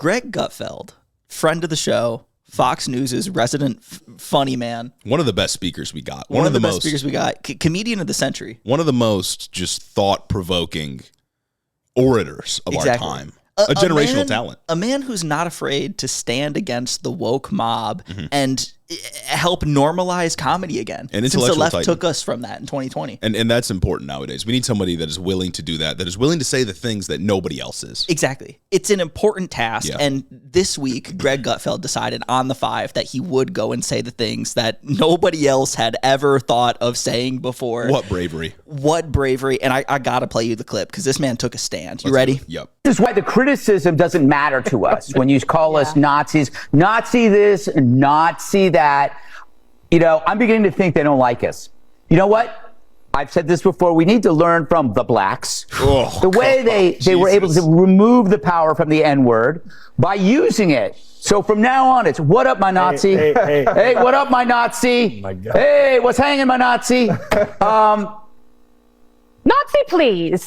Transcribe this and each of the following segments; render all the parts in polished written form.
Greg Gutfeld, friend of the show, Fox News' resident funny man. One of the best speakers we got. One of the best speakers we got. Comedian of the century. One of the most just thought-provoking orators of our time. A generational talent. A man who's not afraid to stand against the woke mob and help normalize comedy again. And since the left took us from that in 2020. And that's important nowadays. We need somebody that is willing to do that is willing to say the things that nobody else is. Exactly. It's an important task. Yeah. And this week, Greg Gutfeld decided on the 5 that he would go and say the things that nobody else had ever thought of saying before. What bravery. What bravery. And I got to play you the clip because this man took a stand. You ready? Yep. This is why the criticism doesn't matter to us when you call us Nazis. Nazi this, Nazi that. You know, I'm beginning to think they don't like us. You know what? I've said this before. We need to learn from the blacks. The way they were able to remove the power from the N-word by using it. So from now on, it's what up, my Nazi? Hey, what up, my Nazi? Oh my God. Hey, what's hanging, my Nazi? Nazi, please.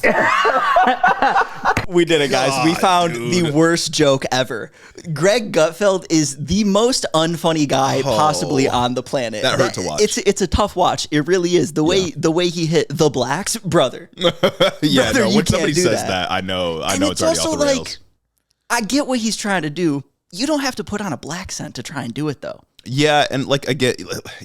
We did it, guys. We found the worst joke ever. Greg Gutfeld is the most unfunny guy possibly on the planet. That hurt to watch. It's a tough watch. It really is. The way he hit the blacks, brother. Brother, when somebody says that, I know it's already off the rails. I get what he's trying to do. You don't have to put on a black scent to try and do it, though. Yeah, and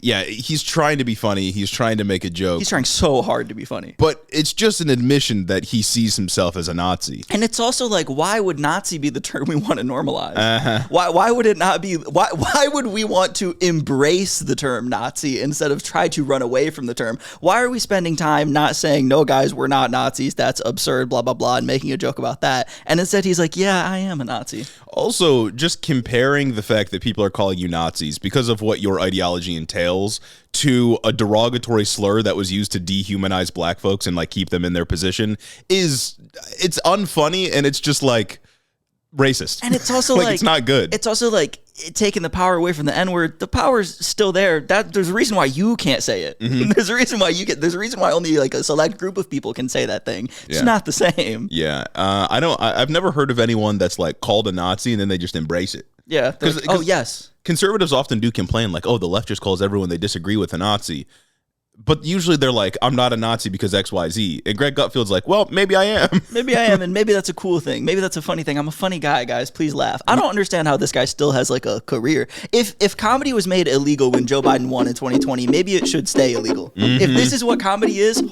he's trying to be funny. He's trying to make a joke. He's trying so hard to be funny. But it's just an admission that he sees himself as a Nazi. And it's also like, why would Nazi be the term we want to normalize? Why would it not be? Why would we want to embrace the term Nazi instead of try to run away from the term? Why are we spending time not saying, no, guys, we're not Nazis, that's absurd, blah, blah, blah, and making a joke about that? And instead he's like, yeah, I am a Nazi. Also, just comparing the fact that people are calling you Nazis because of what your ideology entails to a derogatory slur that was used to dehumanize black folks and like keep them in their position it's unfunny, and it's just like racist. And it's also like it's not good. It's also like taking the power away from the N-word. The power's still there. There's a reason why you can't say it. There's a reason why there's a reason why only like a select group of people can say that thing. It's not the same. Yeah. I've never heard of anyone that's like called a Nazi and then they just embrace it. Yeah. Like, oh, yes. Conservatives often do complain like, oh, the left just calls everyone they disagree with a Nazi. But usually they're like, I'm not a Nazi because X, Y, Z. And Greg Gutfeld's like, well, maybe I am. Maybe I am, and maybe that's a cool thing. Maybe that's a funny thing. I'm a funny guy, guys. Please laugh. I don't understand how this guy still has like a career. If comedy was made illegal when Joe Biden won in 2020, maybe it should stay illegal. If this is what comedy is,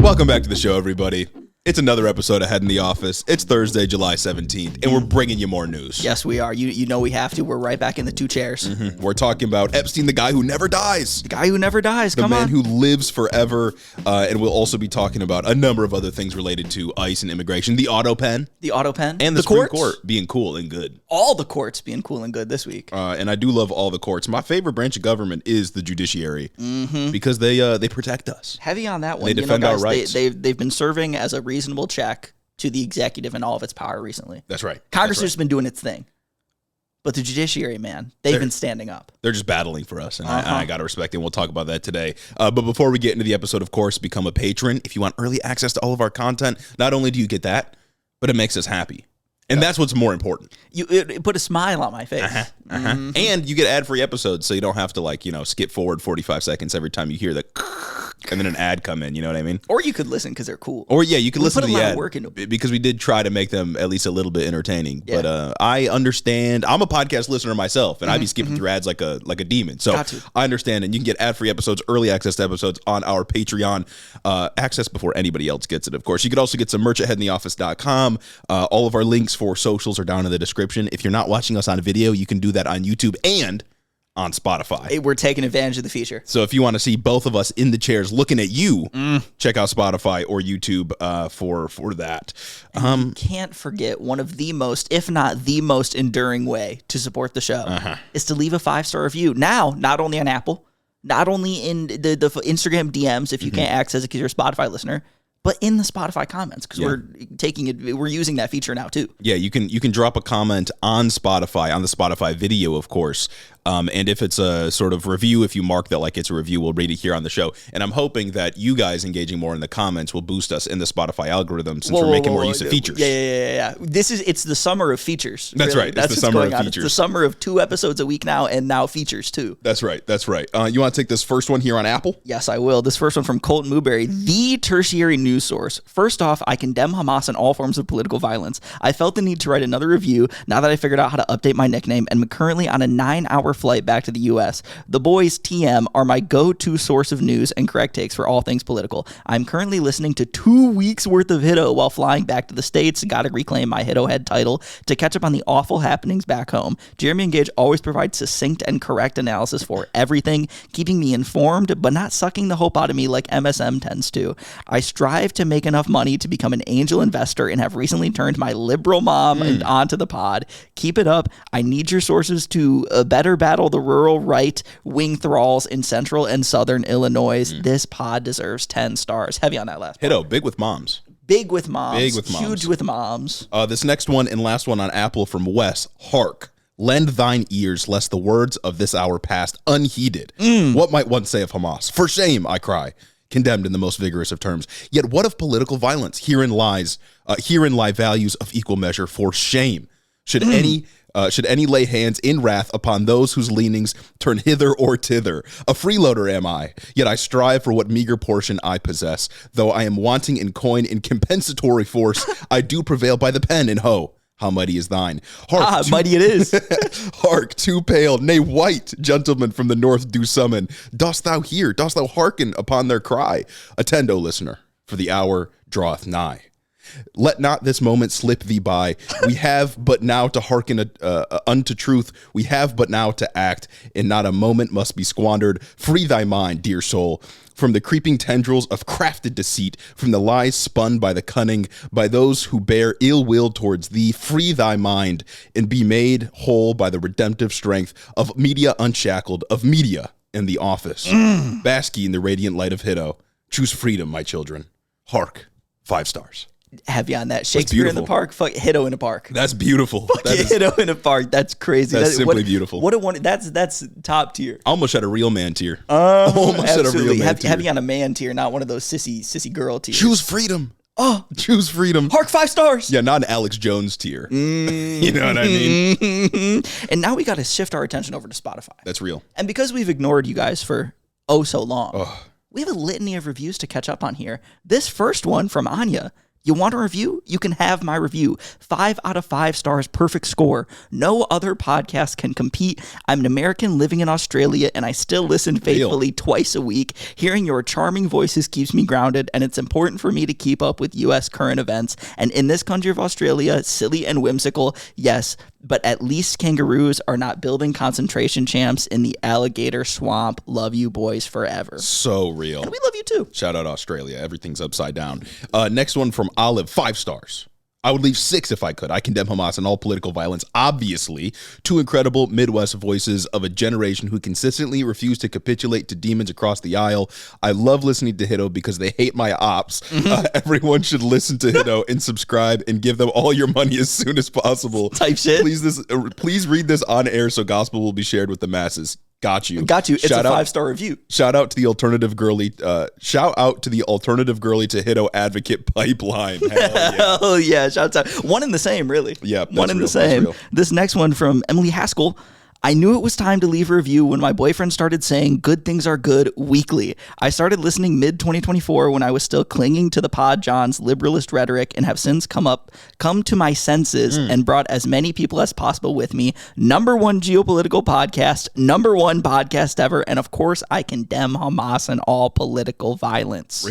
Welcome back to the show, everybody. It's another episode of Head in the Office. It's Thursday, July 17th, and we're bringing you more news. Yes, we are. You know we have to. We're right back in the 2 chairs. We're talking about Epstein, the guy who never dies. The guy who never dies. The man who lives forever. And we'll also be talking about a number of other things related to ICE and immigration. The Autopen. The Autopen. And the Supreme Court being cool and good. All the courts being cool and good this week. And I do love all the courts. My favorite branch of government is the judiciary because they protect us. Heavy on that one. They defend our rights. They've been serving as a reasonable check to the executive and all of its power recently. That's right. Congress has been doing its thing. But the judiciary, man, they've been standing up. They're just battling for us, and I got to respect it. We'll talk about that today. But before we get into the episode, of course, become a patron. If you want early access to all of our content, not only do you get that, but it makes us happy. And that's what's more important. It put a smile on my face. And you get ad-free episodes, so you don't have to skip forward 45 seconds every time you hear the and then an ad come in, you know what I mean? Or you could listen because they're cool. Or you could listen to the ad. Put a lot of work into it. Because we did try to make them at least a little bit entertaining. Yeah. But I understand. I'm a podcast listener myself, and I'd be skipping through ads like a demon. So I understand, and you can get ad-free episodes, early access to episodes on our Patreon. Access before anybody else gets it, of course. You could also get some merch at headintheoffice.com. All of our links for socials are down in the description. If you're not watching us on video, you can do that on YouTube and on Spotify. We're taking advantage of the feature. So if you want to see both of us in the chairs looking at you, check out Spotify or YouTube for that. You can't forget one of the most, if not the most enduring way to support the show is to leave a 5-star review. Now, not only on Apple, not only in the Instagram DMs if you can't access it because you're a Spotify listener, but in the Spotify comments, because we're using that feature now too. Yeah, you can drop a comment on Spotify, on the Spotify video, of course, And if it's a sort of review, if you mark that like it's a review, we'll read it here on the show. And I'm hoping that you guys engaging more in the comments will boost us in the Spotify algorithm since we're making more use of features. Yeah. It's the summer of features. That's really. right. That's the summer of features. It's the summer of 2 episodes a week now, and now features too. That's right. You want to take this first one here on Apple? Yes, I will. This first one from Colton Mooberry, the tertiary news source. First off, I condemn Hamas and all forms of political violence. I felt the need to write another review now that I figured out how to update my nickname and am currently on a 9-hour flight back to the U.S. The boys, TM, are my go-to source of news and correct takes for all things political. I'm currently listening to 2 weeks worth of Hiddo while flying back to the States. Got to reclaim my Hiddo head title to catch up on the awful happenings back home. Jeremy and Gage always provide succinct and correct analysis for everything, keeping me informed but not sucking the hope out of me like MSM tends to. I strive to make enough money to become an angel investor and have recently turned my liberal mom onto the pod. Keep it up. I need your sources to better battle the rural right-wing thralls in central and southern Illinois. This pod deserves 10 stars. Heavy on that last Hiddo, big with moms. Big with moms. Big with moms. Huge with moms. This next one and last one on Apple from Wes. Hark. Lend thine ears, lest the words of this hour past unheeded. What might one say of Hamas? For shame, I cry. Condemned in the most vigorous of terms. Yet what of political violence? Herein lie values of equal measure. For shame. Should any lay hands in wrath upon those whose leanings turn hither or thither? A freeloader am I, yet I strive for what meager portion I possess. Though I am wanting in coin, in compensatory force, I do prevail by the pen, and ho, how mighty is thine. Hark, mighty it is. Hark, too pale, nay white, gentlemen from the north do summon. Dost thou hear, dost thou hearken upon their cry? Attend, O listener, for the hour draweth nigh. Let not this moment slip thee by. We have but now to hearken unto truth. We have but now to act, and not a moment must be squandered. Free thy mind, dear soul, from the creeping tendrils of crafted deceit, from the lies spun by the cunning, by those who bear ill will towards thee. Free thy mind, and be made whole by the redemptive strength of media unshackled, of media in the office. Bask ye in the radiant light of Hiddo. Choose freedom, my children. Hark, 5 stars. Heavy on that. Shakespeare in the park. Fuck Hiddo in a park. That's beautiful. Hiddo in a park. That's crazy. That's simply beautiful. What a one. That's top tier. I almost had a real man tier. Almost had a real man tier. Heavy on a man tier, not one of those sissy girl tiers. Choose freedom. Oh, choose freedom. Hark, 5 stars. Yeah, not an Alex Jones tier. You know what I mean? And now we got to shift our attention over to Spotify. That's real. And because we've ignored you guys for so long, we have a litany of reviews to catch up on here. This first one from Anya. You want a review? You can have my review. 5 out of 5 stars, perfect score. No other podcast can compete. I'm an American living in Australia, and I still listen faithfully twice a week. Hearing your charming voices keeps me grounded, and it's important for me to keep up with U.S. current events. And in this country of Australia, silly and whimsical, yes, but at least kangaroos are not building concentration camps in the alligator swamp. Love you boys forever. So real. And we love you too. Shout out Australia. Everything's upside down. Next one from Olive, 5 stars. I would leave 6 if I could. I condemn Hamas and all political violence. Obviously, 2 incredible Midwest voices of a generation who consistently refuse to capitulate to demons across the aisle. I love listening to Hiddo because they hate my ops. Everyone should listen to Hiddo and subscribe and give them all your money as soon as possible. Type shit. Please read this on air so gospel will be shared with the masses. Got you. It's a 5-star review. Shout out to the alternative girly. Shout out to the alternative girly to Hiddo advocate pipeline. Hell yeah. Shouts out. One in the same, really. Yeah. One in the same. This next one from Emily Haskell. I knew it was time to leave a review when my boyfriend started saying good things are good weekly. I started listening mid-2024 when I was still clinging to the pod John's liberalist rhetoric and have since come to my senses and brought as many people as possible with me. #1 geopolitical podcast, #1 podcast ever, and of course I condemn Hamas and all political violence.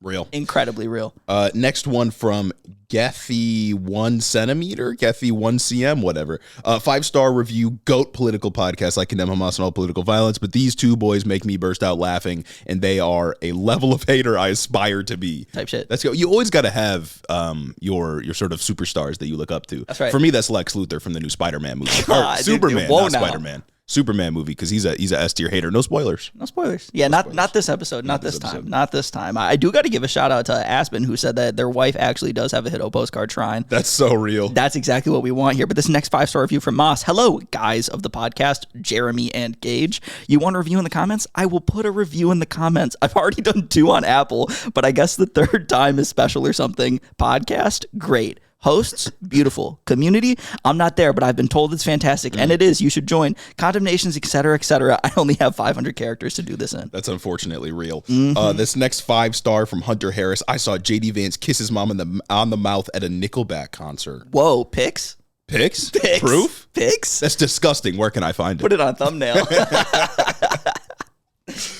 Real. Incredibly real. Next one from Gethy 1 centimeter, Gethy 1 cm, whatever. 5-star review, GOAT political podcast. I condemn Hamas and all political violence, but these 2 boys make me burst out laughing, and they are a level of hater I aspire to be. Type shit. That's you always got to have your sort of superstars that you look up to. That's right. For me, that's Lex Luthor from the new Spider-Man movie. Superman, not Spider-Man. Superman movie because he's a S tier hater. No spoilers. No spoilers. Yeah, not this episode. Not this time. Not this time. I do got to give a shout out to Aspen, who said that their wife actually does have a Hiddo postcard shrine. That's so real. That's exactly what we want here. But this next 5-star review from Moss. Hello, guys of the podcast, Jeremy and Gage. You want a review in the comments? I will put a review in the comments. I've already done 2 on Apple, but I guess the 3rd time is special or something. Podcast, great. Hosts, beautiful. Community, I'm not there, but I've been told it's fantastic, and it is. You should join. Condemnations, etc., etc. I only have 500 characters to do this in. That's unfortunately real. This next 5-star from Hunter Harris. I saw JD Vance kiss his mom on the mouth at a Nickelback concert. Whoa, pics? Pics? Proof? Pics? That's disgusting. Where can I find it? Put it on thumbnail.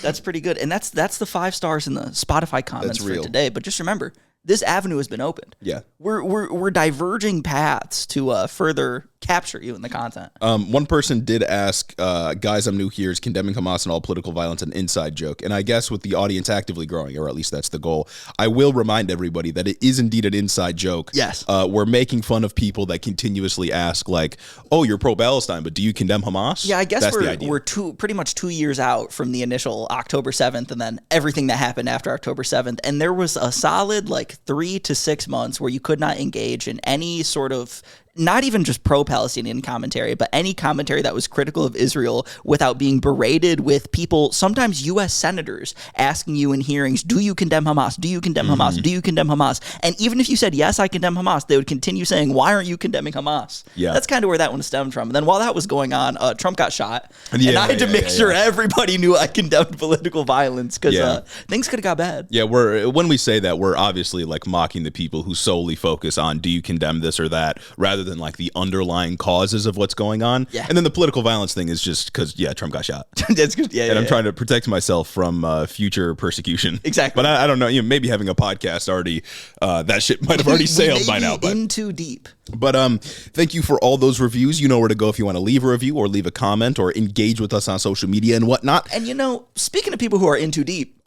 That's pretty good. And that's the 5 stars in the Spotify comments for today. But just remember, this avenue has been opened. Yeah. We're diverging paths to further capture you in the content. One person did ask, guys, I'm new here, is condemning Hamas and all political violence an inside joke? And I guess with the audience actively growing, or at least that's the goal, I will remind everybody that it is indeed an inside joke. Yes. We're making fun of people that continuously ask, like, oh, you're pro-Palestine, but do you condemn Hamas? Yeah, I guess we're pretty much 2 years out from the initial October 7th and then everything that happened after October 7th. And there was a solid 3 to 6 months where you could not engage in any sort of, not even just pro-Palestinian commentary, but any commentary that was critical of Israel without being berated with people, sometimes U.S. senators, asking you in hearings, do you condemn Hamas? Do you condemn Hamas? Do you condemn Hamas? And even if you said, yes, I condemn Hamas, they would continue saying, why aren't you condemning Hamas? Yeah. That's kind of where that one stemmed from. And then while that was going on, Trump got shot. And I had to make sure everybody knew I condemned political violence because things could have got bad. Yeah, when we say that, we're obviously mocking the people who solely focus on do you condemn this or that, rather than the underlying causes of what's going on. Yeah. And then the political violence thing is just because, Trump got shot. That's good. Yeah, and I'm trying to protect myself from future persecution. Exactly. But I don't know, maybe having a podcast already, that shit might have already sailed by now. But in too deep. But thank you for all those reviews. You know where to go if you want to leave a review or leave a comment or engage with us on social media and whatnot. And speaking of people who are in too deep.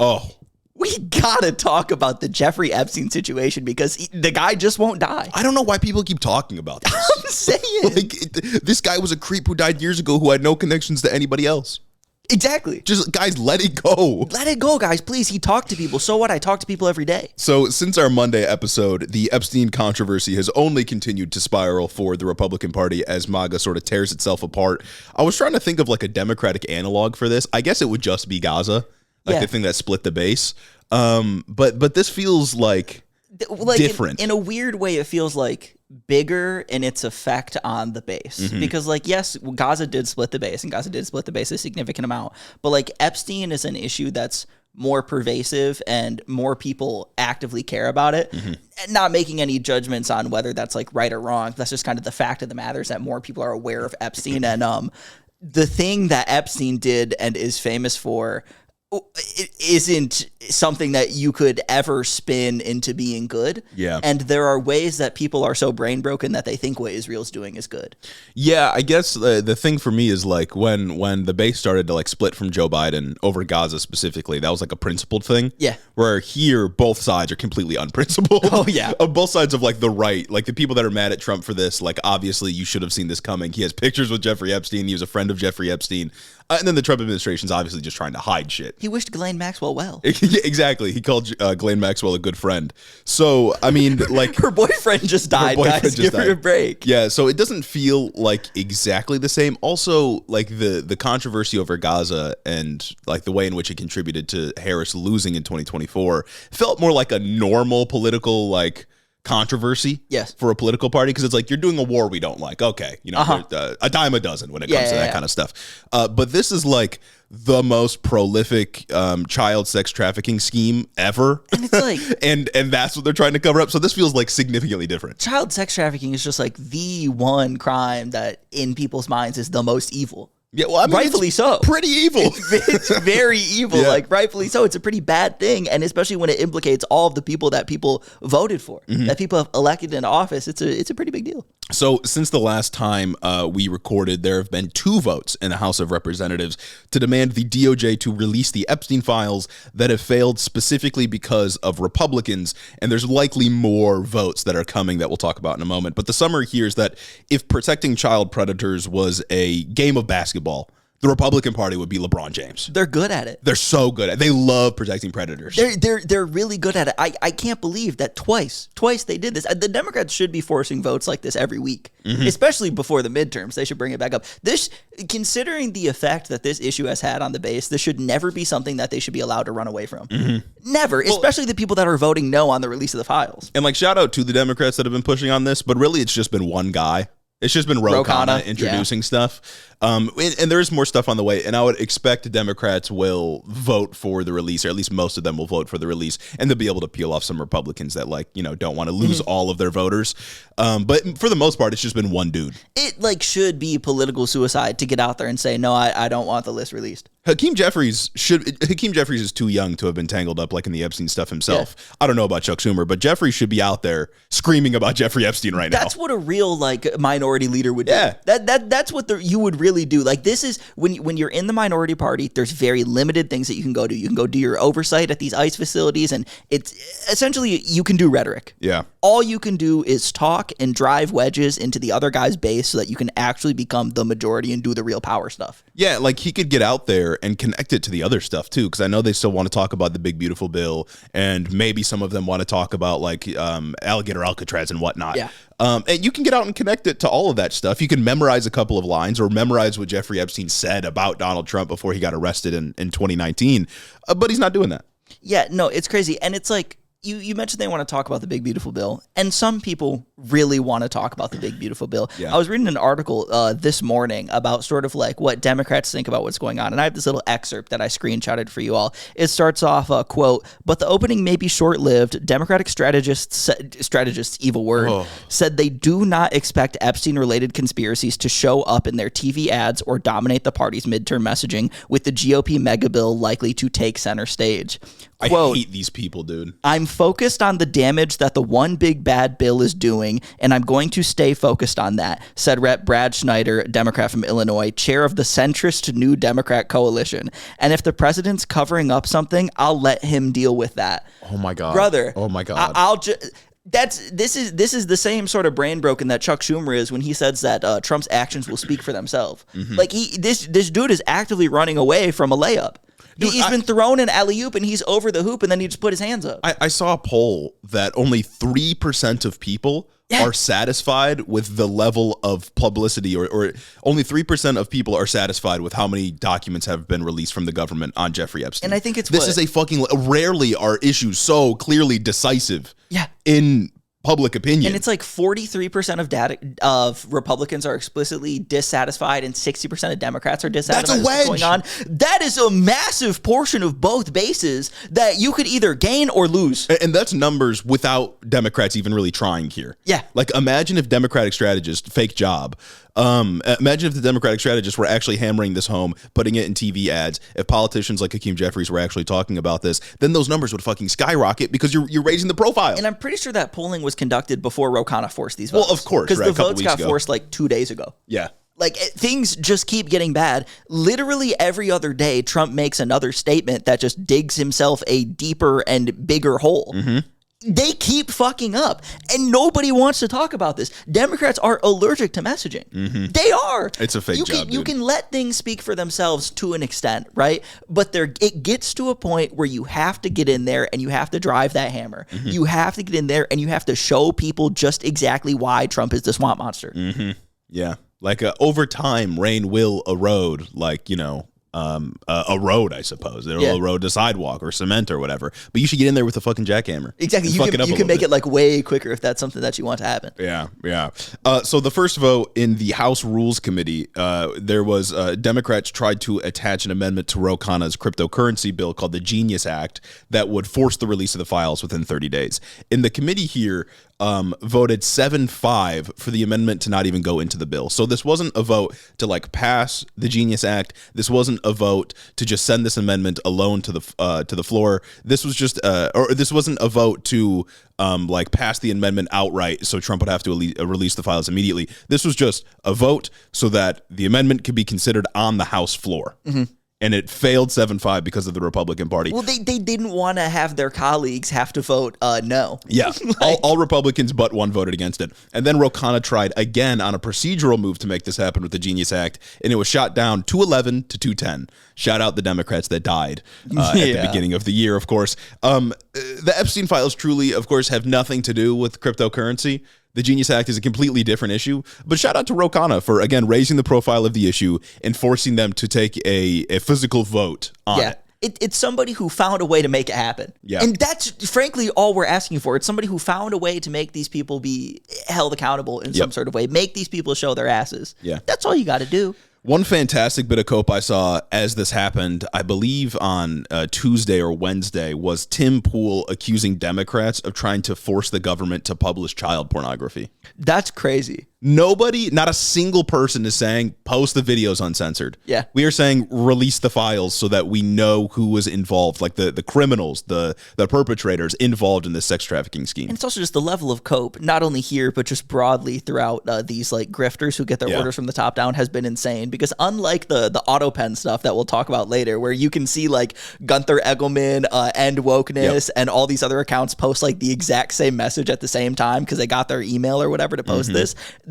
We gotta talk about the Jeffrey Epstein situation because the guy just won't die. I don't know why people keep talking about this. I'm saying. This guy was a creep who died years ago who had no connections to anybody else. Exactly. Just, guys, let it go. Let it go, guys. Please. He talked to people. So what? I talk to people every day. So since our Monday episode, the Epstein controversy has only continued to spiral for the Republican Party as MAGA sort of tears itself apart. I was trying to think of a Democratic analog for this. I guess it would just be Gaza. The thing that split the base. But this feels different. In a weird way, it feels bigger in its effect on the base. Because yes, Gaza did split the base, and Gaza did split the base a significant amount. But Epstein is an issue that's more pervasive and more people actively care about it. And not making any judgments on whether that's right or wrong. That's just kind of the fact of the matter is that more people are aware of Epstein. And the thing that Epstein did and is famous for, it isn't something that you could ever spin into being good. Yeah. And there are ways that people are so brain broken that they think what Israel's doing is good. Yeah, I guess the thing for me is when the base started to split from Joe Biden over Gaza specifically, that was a principled thing. Yeah. Where here, both sides are completely unprincipled. Oh, yeah. Of both sides of the right, the people that are mad at Trump for this, obviously you should have seen this coming. He has pictures with Jeffrey Epstein. He was a friend of Jeffrey Epstein. And then the Trump administration's obviously just trying to hide shit. He wished Ghislaine Maxwell well. Yeah, exactly. He called Ghislaine Maxwell a good friend. So, I mean, her boyfriend just died, guys. Give her a break. Yeah, so it doesn't feel exactly the same. Also, the controversy over Gaza and the way in which it contributed to Harris losing in 2024 felt more like a normal political controversy for a political party, because it's you're doing a war we don't like. Okay, a dime a dozen when it comes to that kind of stuff. But this is the most prolific child sex trafficking scheme ever. And it's and that's what they're trying to cover up. So this feels significantly different. Child sex trafficking is just the one crime that in people's minds is the most evil. Yeah, well, I mean, rightfully so. Pretty evil. It's very evil. Yeah. Rightfully so. It's a pretty bad thing, and especially when it implicates all of the people that people voted for, that people have elected into office. It's a pretty big deal. So since the last time we recorded, there have been 2 votes in the House of Representatives to demand the DOJ to release the Epstein files that have failed specifically because of Republicans, and there's likely more votes that are coming that we'll talk about in a moment. But the summary here is that if protecting child predators was a game of basketball, The Republican Party would be LeBron James. They're good at it. They're so good at it. They love protecting predators. They're really good at it. I can't believe that twice they did this. The Democrats should be forcing votes like this every week, especially before the midterms. They should bring it back up. This, considering the effect that this issue has had on the base, this should never be something that they should be allowed to run away from. Never, especially the people that are voting no on the release of the files. And like, shout out to the Democrats that have been pushing on this, but really it's just been one guy. It's just been Ro Khanna introducing stuff. And there is more stuff on the way. And I would expect Democrats will vote for the release, or at least most of them will vote for the release. And they'll be able to peel off some Republicans that, like, you know, don't want to lose all of their voters. But for the most part, it's just been one dude. It like should be political suicide to get out there and say, no, I don't want the list released. Hakeem Jeffries is too young to have been tangled up like in the Epstein stuff himself. Yeah. I don't know about Chuck Schumer, but Jeffries should be out there screaming about Jeffrey Epstein right now. That's what a real like minority leader would do. Yeah. That's what you would really do. Like, this is when you're in the minority party, there's very limited things that you can go do. You can go do your oversight at these ICE facilities, and it's essentially you can do rhetoric. Yeah. All you can do is talk and drive wedges into the other guy's base so that you can actually become the majority and do the real power stuff. Yeah, like he could get out there and connect it to the other stuff too, because I know they still want to talk about the big beautiful bill, and maybe some of them want to talk about like alligator Alcatraz and whatnot. Yeah. And you can get out and connect it to all of that stuff. You can memorize a couple of lines or memorize what Jeffrey Epstein said about Donald Trump before he got arrested in 2019, but he's not doing that. Yeah, no, it's crazy. And it's like, you mentioned they want to talk about the big beautiful bill, and some people really want to talk about the big beautiful bill. Yeah. I was reading an article this morning about sort of like what Democrats think about what's going on, and I have this little excerpt that I screenshotted for you all. It starts off, quote, "But the opening may be short-lived. Democratic strategists, evil word, said they do not expect Epstein-related conspiracies to show up in their TV ads or dominate the party's midterm messaging, with the GOP mega bill likely to take center stage." Quote, I hate these people, dude. "I'm focused on the damage that the one big bad bill is doing, and I'm going to stay focused on that," said Rep. Brad Schneider, Democrat from Illinois, chair of the centrist New Democrat Coalition. "And if the president's covering up something, I'll let him deal with that." Oh my God, brother. Oh my God. I'll just. This is the same sort of brain broken that Chuck Schumer is when he says that Trump's actions will speak for themselves. Like this dude is actively running away from a layup. Dude, he's been thrown an alley-oop and he's over the hoop, and then he just put his hands up. I saw a poll that only 3% of people are satisfied with the level of publicity, or only 3% of people are satisfied with how many documents have been released from the government on Jeffrey Epstein. And I think this is a fucking, rarely are issues so clearly decisive in public opinion. And it's like 43% of Republicans are explicitly dissatisfied, and 60% of Democrats are dissatisfied. That's a wedge. What's going on. That is a massive portion of both bases that you could either gain or lose. And that's numbers without Democrats even really trying here. Yeah. Like, imagine if Democratic strategists, fake job, imagine if the Democratic strategists were actually hammering this home, putting it in TV ads. If politicians like Hakeem Jeffries were actually talking about this, then those numbers would fucking skyrocket because you're raising the profile. And I'm pretty sure that polling was conducted before Ro Khanna forced these votes. Well, of course, because the votes got forced like 2 days ago. Yeah. Like, things just keep getting bad. Literally every other day, Trump makes another statement that just digs himself a deeper and bigger hole. They keep fucking up, and nobody wants to talk about this. Democrats are allergic to messaging. They are. It's a fake job, You can let things speak for themselves to an extent, right? But it gets to a point where you have to get in there and you have to drive that hammer. You have to get in there and you have to show people just exactly why Trump is the swamp monster. Yeah. Like, over time, rain will erode, like, a road, I suppose. It'll erode a sidewalk or cement or whatever. But you should get in there with a fucking jackhammer. Exactly. You can make it like way quicker if that's something that you want to happen. Yeah. So the first vote in the House Rules Committee, there was Democrats tried to attach an amendment to Ro Khanna's cryptocurrency bill called the Genius Act that would force the release of the files within 30 days. In the committee here, voted 7-5 for the amendment to not even go into the bill. So this wasn't a vote to like pass the Genius Act. This wasn't a vote to just send this amendment alone to the floor. This was just or this wasn't a vote to like pass the amendment outright so Trump would have to release the files immediately. This was just a vote so that the amendment could be considered on the House floor. and it failed 7-5 because of the Republican Party. Well, they didn't want to have their colleagues have to vote no. Yeah, all Republicans but one voted against it. And then Ro Khanna tried again on a procedural move to make this happen with the Genius Act, and it was shot down 211 to 210. Shout out the Democrats that died at the beginning of the year, of course. The Epstein files truly, of course, have nothing to do with cryptocurrency. The Genius Act is a completely different issue, but shout out to Ro Khanna for, again, raising the profile of the issue and forcing them to take a physical vote on it. It's somebody who found a way to make it happen. Yeah. And that's frankly all we're asking for. It's somebody who found a way to make these people be held accountable in some sort of way, make these people show their asses. Yeah. That's all you got to do. One fantastic bit of cope I saw as this happened, I believe on Tuesday or Wednesday, was Tim Pool accusing Democrats of trying to force the government to publish child pornography. That's crazy. Nobody, not a single person is saying post the videos uncensored. Yeah. We are saying release the files so that we know who was involved, like the criminals, the perpetrators involved in this sex trafficking scheme. And it's also just the level of cope, not only here, but just broadly throughout these like grifters who get their orders from the top down has been insane. Because unlike the Autopen stuff that we'll talk about later, where you can see like Gunther Egelman, End Wokeness, and all these other accounts post like the exact same message at the same time because they got their email or whatever to post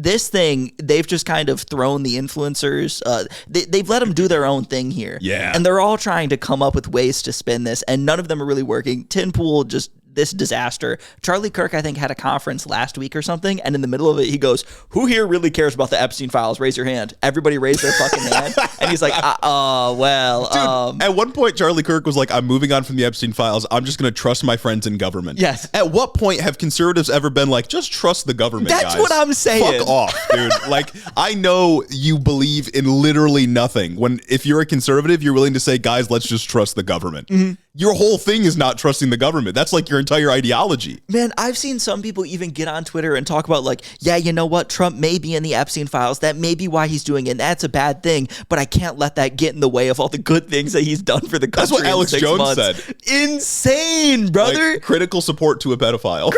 this thing, they've just kind of thrown the influencers. They've let them do their own thing here. Yeah. And they're all trying to come up with ways to spin this, and none of them are really working. Tin Pool just this disaster. Charlie Kirk, I think, had a conference last week or something, and in the middle of it, he goes, "Who here really cares about the Epstein files? Raise your hand." Everybody raised their fucking hand, and he's like, well, Dude, at one point, Charlie Kirk was like, "I'm moving on from the Epstein files. I'm just going to trust my friends in government." Yes. At what point have conservatives ever been like, just trust the government, That's guys? what I'm saying. Fuck off, dude. Like, I know you believe in literally nothing. If you're a conservative, you're willing to say, guys, let's just trust the government. Your whole thing is not trusting the government. That's like your entire ideology. Man, I've seen some people even get on Twitter and talk about like, yeah, you know what? Trump may be in the Epstein files. That may be why he's doing it. And that's a bad thing. But I can't let that get in the way of all the good things that he's done for the country. That's what Alex Jones said. Insane, brother. Like, critical support to a pedophile.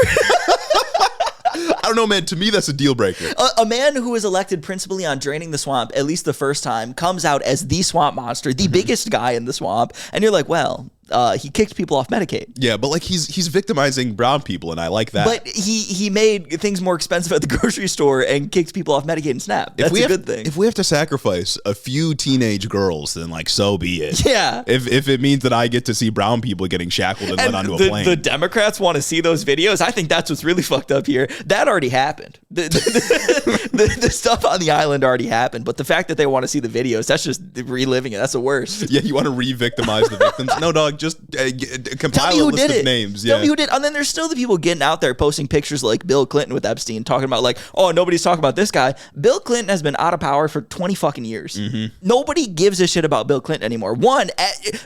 I don't know, man. To me, that's a deal breaker. A man who was elected principally on draining the swamp, at least the first time, comes out as the swamp monster, the biggest guy in the swamp. And you're like, well, he kicked people off Medicaid. Yeah, but like he's victimizing brown people, and I like that. But he made things more expensive at the grocery store and kicked people off Medicaid and SNAP. That's a good thing. If we have to sacrifice a few teenage girls, then like so be it. Yeah. If it means that I get to see brown people getting shackled and let onto a plane. The Democrats want to see those videos. I think that's what's really fucked up here. That already happened. The stuff on the island already happened. But the fact that they want to see the videos, that's just reliving it. That's the worst. Yeah, you want to re-victimize the victims? No, dog. Just compile a list of names. Tell me who did. And then there's still the people getting out there posting pictures like Bill Clinton with Epstein, talking about like, oh, nobody's talking about this guy. Bill Clinton has been out of power for 20 fucking years. Nobody gives a shit about Bill Clinton anymore. One,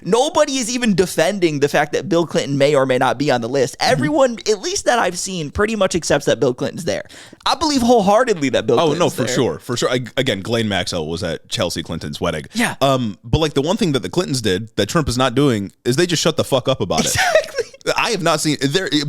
nobody is even defending the fact that Bill Clinton may or may not be on the list. Everyone, at least that I've seen, pretty much accepts that Bill Clinton's there. I believe wholeheartedly that Bill Clinton's there. For sure. Again, Ghislaine Maxwell was at Chelsea Clinton's wedding. Yeah. But like the one thing that the Clintons did that Trump is not doing is they just shut the fuck up about it. Exactly. I have not seen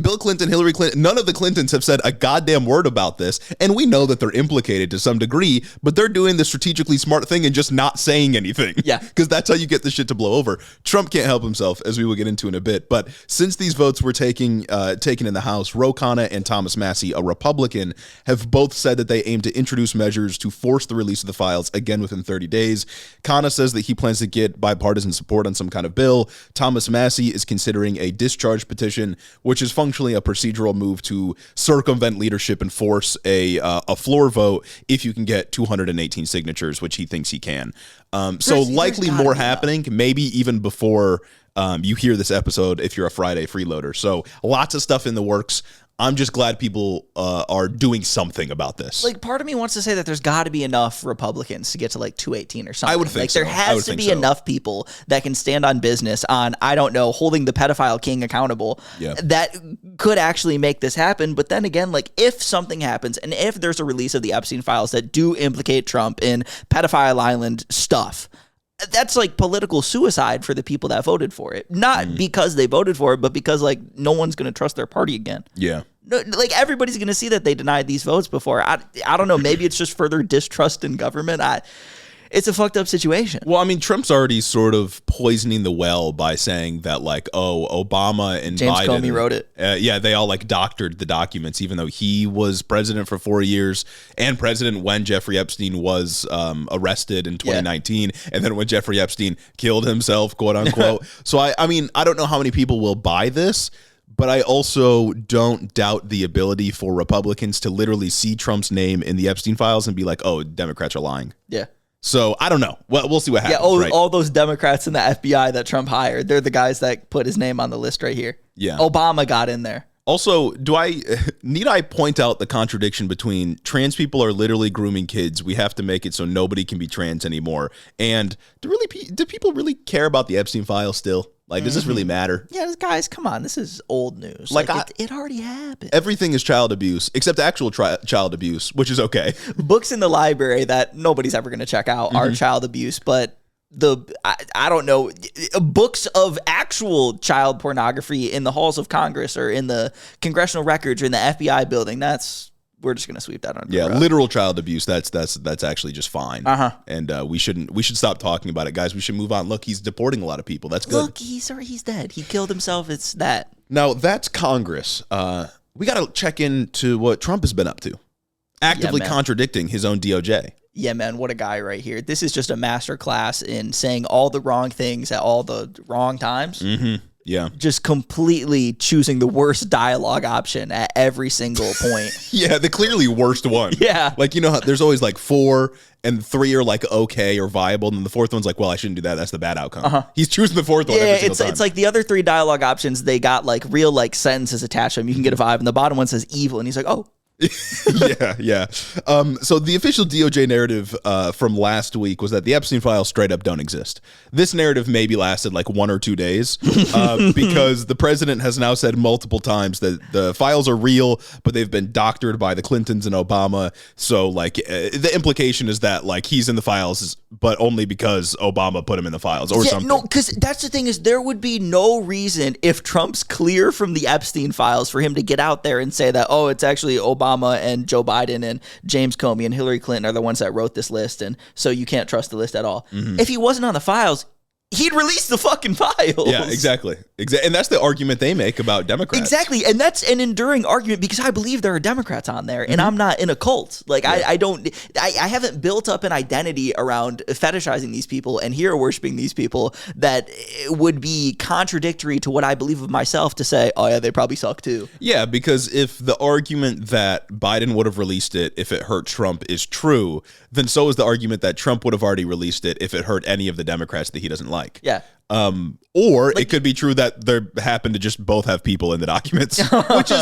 Bill Clinton, Hillary Clinton, none of the Clintons have said a goddamn word about this. And we know that they're implicated to some degree, but they're doing the strategically smart thing and just not saying anything. Yeah. Because that's how you get the shit to blow over. Trump can't help himself, as we will get into in a bit. But since these votes were taken in the House, Ro Khanna and Thomas Massie, a Republican, have both said that they aim to introduce measures to force the release of the files again within 30 days. Khanna says that he plans to get bipartisan support on some kind of bill. Thomas Massie is considering a discharge petition, which is functionally a procedural move to circumvent leadership and force a floor vote if you can get 218 signatures, which he thinks he can. So likely more happening, maybe even before you hear this episode if you're a Friday freeloader. So lots of stuff in the works. I'm just glad people are doing something about this. Like, part of me wants to say that there's got to be enough Republicans to get to like 218 or something. I would think like so. There has to be enough people that can stand on business on, I don't know, holding the pedophile king accountable. Yeah. That could actually make this happen. But then again, like if something happens and if there's a release of the Epstein files that do implicate Trump in pedophile island stuff, that's like political suicide for the people that voted for it. Not because they voted for it, but because like no one's going to trust their party again. Yeah. No, like everybody's going to see that they denied these votes before. I don't know. Maybe it's just further distrust in government. It's a fucked up situation. Well, I mean, Trump's already sort of poisoning the well by saying that, like, oh, Obama and James Biden, Comey wrote it. Yeah, they all like doctored the documents, even though he was president for 4 years and president when Jeffrey Epstein was arrested in 2019, and then when Jeffrey Epstein killed himself, quote unquote. So I mean, I don't know how many people will buy this. But I also don't doubt the ability for Republicans to literally see Trump's name in the Epstein files and be like, oh, Democrats are lying. Yeah. So I don't know. Well, we'll see what happens. Yeah, all those Democrats in the FBI that Trump hired, they're the guys that put his name on the list right here. Yeah. Obama got in there. Also, need I point out the contradiction between trans people are literally grooming kids? We have to make it so nobody can be trans anymore. And do people really care about the Epstein files still? Like, does this really matter? Yeah, guys, come on. This is old news. Like it already happened. Everything is child abuse, except actual child abuse, which is okay. Books in the library that nobody's ever going to check out are child abuse, but I don't know, books of actual child pornography in the halls of Congress or in the congressional records or in the FBI building, we're just gonna sweep that under the rug. Literal child abuse. That's actually just fine. And we should stop talking about it, guys. We should move on. Look, he's deporting a lot of people. That's good. Look, he's dead. He killed himself. It's that. Now that's Congress. We got to check into what Trump has been up to, actively contradicting his own DOJ. Yeah, man, what a guy right here. This is just a master class in saying all the wrong things at all the wrong times. Yeah. Just completely choosing the worst dialogue option at every single point. Yeah, the clearly worst one. Yeah. Like, you know how there's always like 4 and 3 are like okay or viable, and then the 4th one's like, well, I shouldn't do that. That's the bad outcome. He's choosing the 4th one every single time. It's like the other 3 dialogue options, they got like real like sentences attached to them. You can get a vibe, and the bottom one says evil, and he's like, oh. Yeah. So the official DOJ narrative from last week was that the Epstein files straight up don't exist. This narrative maybe lasted like 1 or 2 days because the president has now said multiple times that the files are real, but they've been doctored by the Clintons and Obama. So like the implication is that like he's in the files, but only because Obama put him in the files or something. No, because that's the thing is there would be no reason if Trump's clear from the Epstein files for him to get out there and say that, oh, it's actually Obama and Joe Biden and James Comey and Hillary Clinton are the ones that wrote this list, and so you can't trust the list at all. If he wasn't on the files, he'd release the fucking files. Yeah, exactly. And that's the argument they make about Democrats. Exactly. And that's an enduring argument because I believe there are Democrats on there and I'm not in a cult. Like I haven't built up an identity around fetishizing these people and hero worshiping these people that would be contradictory to what I believe of myself to say, oh yeah, they probably suck too. Yeah, because if the argument that Biden would have released it if it hurt Trump is true, then so is the argument that Trump would have already released it if it hurt any of the Democrats that he doesn't like. Yeah. Or it could be true that they happen to just both have people in the documents,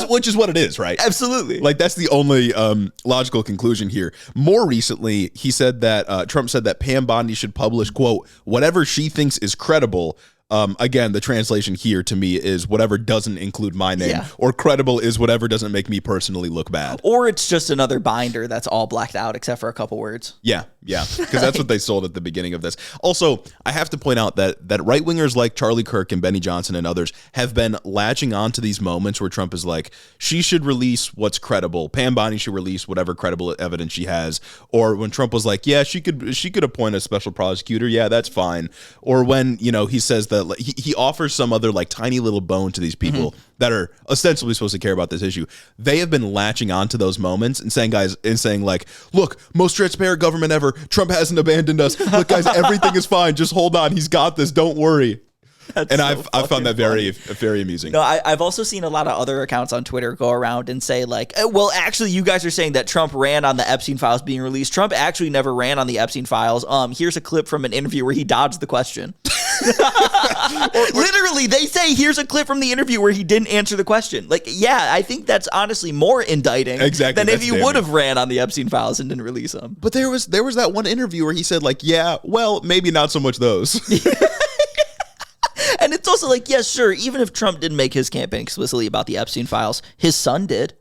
which is what it is, right? Absolutely. Like that's the only logical conclusion here. More recently, he said that Trump said that Pam Bondi should publish, quote, whatever she thinks is credible. Again, the translation here to me is whatever doesn't include my name, or credible is whatever doesn't make me personally look bad. Or it's just another binder that's all blacked out except for a couple words. Yeah, because that's what they sold at the beginning of this. Also, I have to point out that right-wingers like Charlie Kirk and Benny Johnson and others have been latching on to these moments where Trump is like, she should release what's credible. Pam Bondi should release whatever credible evidence she has. Or when Trump was like, yeah, she could appoint a special prosecutor. Yeah, that's fine. Or when, he says that he offers some other like tiny little bone to these people that are ostensibly supposed to care about this issue. They have been latching on to those moments and saying like, look, most transparent government ever. Trump hasn't abandoned us. Look, guys, everything is fine. Just hold on. He's got this. Don't worry. I've found that very amusing. No, I've also seen a lot of other accounts on Twitter go around and say like, well, actually, you guys are saying that Trump ran on the Epstein files being released. Trump actually never ran on the Epstein files. Here's a clip from an interview where he dodged the question. Literally, they say here's a clip from the interview where he didn't answer the question. Like, yeah, I think that's honestly more indicting than if he would have ran on the Epstein files and didn't release them. But there was that one interview where he said like, yeah, well, maybe not so much those. And it's also like, yes, sure, even if Trump didn't make his campaign explicitly about the Epstein files, his son did.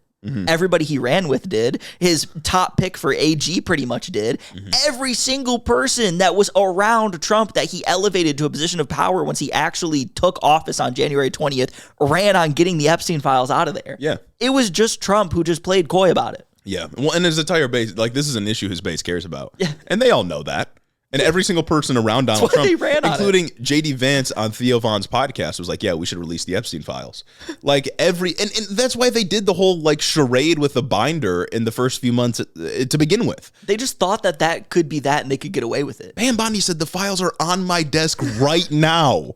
Everybody he ran with did. His top pick for AG pretty much did. Every single person that was around Trump that he elevated to a position of power once he actually took office on January 20th ran on getting the Epstein files out of there. Yeah. It was just Trump who just played coy about it. Yeah. Well, and his entire base, like this is an issue his base cares about. Yeah. And they all know that. And every single person around Donald Trump, including JD Vance on Theo Von's podcast, was like, yeah, we should release the Epstein files. Like and that's why they did the whole like charade with the binder in the first few months to begin with. They just thought that could be that and they could get away with it. Pam Bondi said the files are on my desk right now.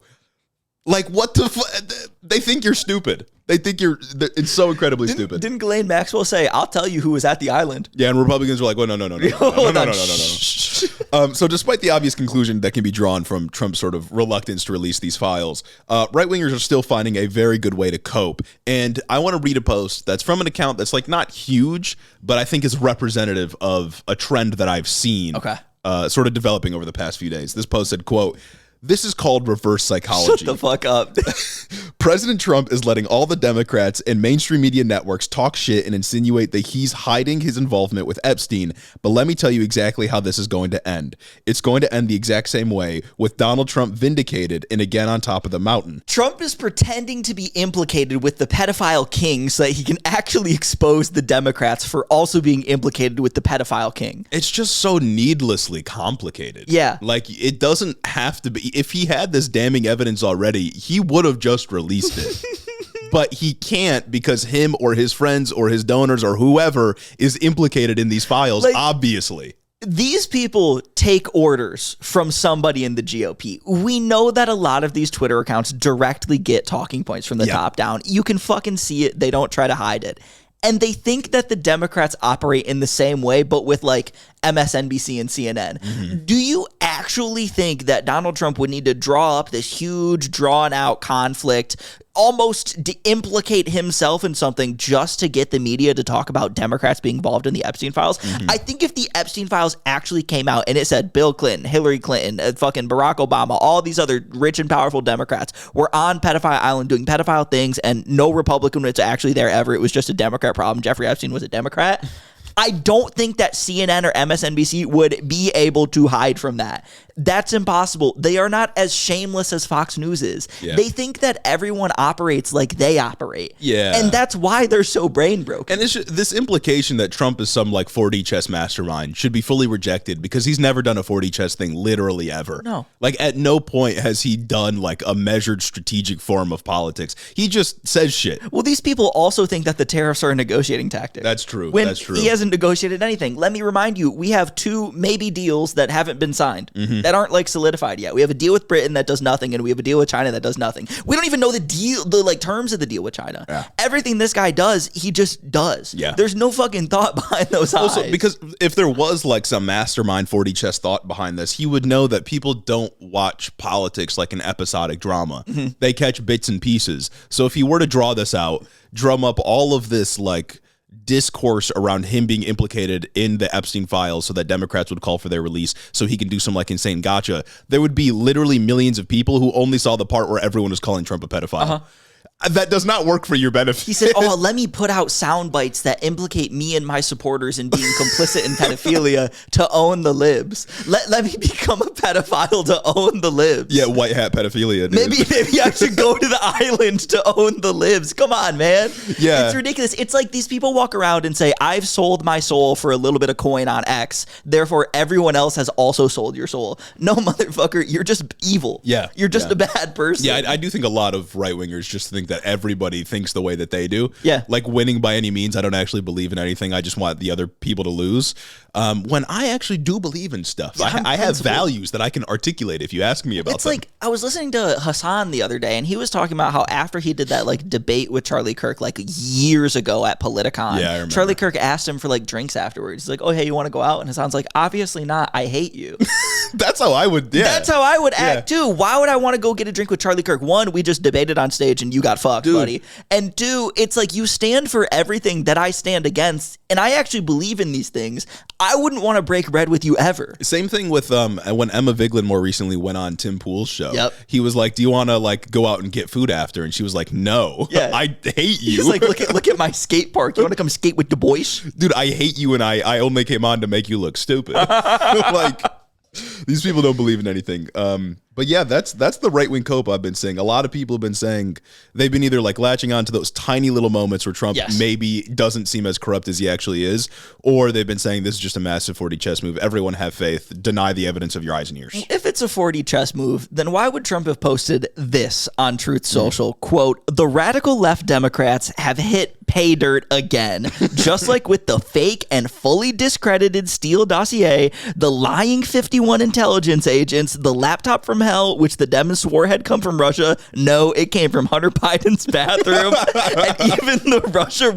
Like, what the they think you're stupid. They think it's so incredibly stupid. Didn't Ghislaine Maxwell say, I'll tell you who was at the island? Yeah, and Republicans were like, well, no. So despite the obvious conclusion that can be drawn from Trump's sort of reluctance to release these files, right-wingers are still finding a very good way to cope. And I want to read a post that's from an account that's like not huge, but I think is representative of a trend that I've seen sort of developing over the past few days. This post said, quote, "This is called reverse psychology. Shut the fuck up." President Trump is letting all the Democrats and mainstream media networks talk shit and insinuate that he's hiding his involvement with Epstein. But let me tell you exactly how this is going to end. It's going to end the exact same way, with Donald Trump vindicated and again on top of the mountain. Trump is pretending to be implicated with the pedophile king so that he can actually expose the Democrats for also being implicated with the pedophile king. It's just so needlessly complicated. Yeah. Like, it doesn't have to be. If he had this damning evidence already, he would have just released it. But he can't, because him or his friends or his donors or whoever is implicated in these files, like, obviously. These people take orders from somebody in the GOP. We know that a lot of these Twitter accounts directly get talking points from the top down. You can fucking see it. They don't try to hide it. And they think that the Democrats operate in the same way, but with like MSNBC and CNN. Mm-hmm. Do you actually think that Donald Trump would need to draw up this huge, drawn-out conflict, almost to implicate himself in something just to get the media to talk about Democrats being involved in the Epstein files? Mm-hmm. I think if the Epstein files actually came out and it said Bill Clinton, Hillary Clinton, fucking Barack Obama, all these other rich and powerful Democrats were on Pedophile Island doing pedophile things, and no Republican was actually there ever, it was just a Democrat problem, Jeffrey Epstein was a Democrat, I don't think that CNN or MSNBC would be able to hide from that. That's impossible. They are not as shameless as Fox News is. Yeah. They think that everyone operates like they operate. Yeah. And that's why they're so brain broken. And this implication that Trump is some like 4D chess mastermind should be fully rejected, because he's never done a 4D chess thing literally ever. No. Like, at no point has he done like a measured strategic form of politics. He just says shit. Well, these people also think that the tariffs are a negotiating tactic. That's true. That's true. He hasn't negotiated anything. Let me remind you, we have 2 maybe deals that haven't been signed. Mm-hmm. That aren't like solidified yet. We have a deal with Britain that does nothing, and we have a deal with China that does nothing. We don't even know the like terms of the deal with China. Yeah. Everything this guy does, he just does. Yeah. There's no fucking thought behind those eyes. Also, because if there was like some mastermind 4D chess thought behind this, he would know that people don't watch politics like an episodic drama. Mm-hmm. They catch bits and pieces. So if he were to draw this out, drum up all of this like discourse around him being implicated in the Epstein files so that Democrats would call for their release so he can do some like insane gotcha, there would be literally millions of people who only saw the part where everyone was calling Trump a pedophile. Uh-huh. That does not work for your benefit. He said, oh, let me put out sound bites that implicate me and my supporters in being complicit in pedophilia to own the libs. Let me become a pedophile to own the libs. Yeah, white hat pedophilia. Dude. Maybe I should go to the island to own the libs. Come on, man. Yeah. It's ridiculous. It's like these people walk around and say, I've sold my soul for a little bit of coin on X, therefore everyone else has also sold your soul. No, motherfucker, you're just evil. Yeah. You're just a bad person. Yeah, I do think a lot of right-wingers just think that everybody thinks the way that they do. Yeah. Like, winning by any means. I don't actually believe in anything. I just want the other people to lose. When I actually do believe in stuff. Yeah, I have values that I can articulate if you ask me about them. It's like, I was listening to Hassan the other day, and he was talking about how after he did that like debate with Charlie Kirk like years ago at Politicon, I remember. Charlie Kirk asked him for like drinks afterwards. He's like, oh, hey, you want to go out? And Hassan's like, obviously not. I hate you. That's how I would, That's how I would act too. Why would I want to go get a drink with Charlie Kirk? One, we just debated on stage and you got fucked, buddy. And 2, it's like you stand for everything that I stand against, and I actually believe in these things. I wouldn't want to break bread with you ever. Same thing with when Emma Vigeland more recently went on Tim Pool's show. Yep. He was like, do you want to like go out and get food after? And she was like, no. Yeah. I hate you. He's like, look at my skate park. You want to come skate with the boys? Dude, I hate you, and I only came on to make you look stupid. Like, these people don't believe in anything. But But yeah, that's the right-wing cope I've been seeing. A lot of people have been saying they've been either like latching on to those tiny little moments where Trump maybe doesn't seem as corrupt as he actually is, or they've been saying this is just a massive 4D chess move. Everyone have faith. Deny the evidence of your eyes and ears. If it's a 4D chess move, then why would Trump have posted this on Truth Social? Quote, the radical left Democrats have hit pay dirt again. Just like with the fake and fully discredited Steele dossier, the lying 51 intelligence agents, the laptop from hell, which the Dems swore had come from Russia. No, it came from Hunter Biden's bathroom. And even the Russia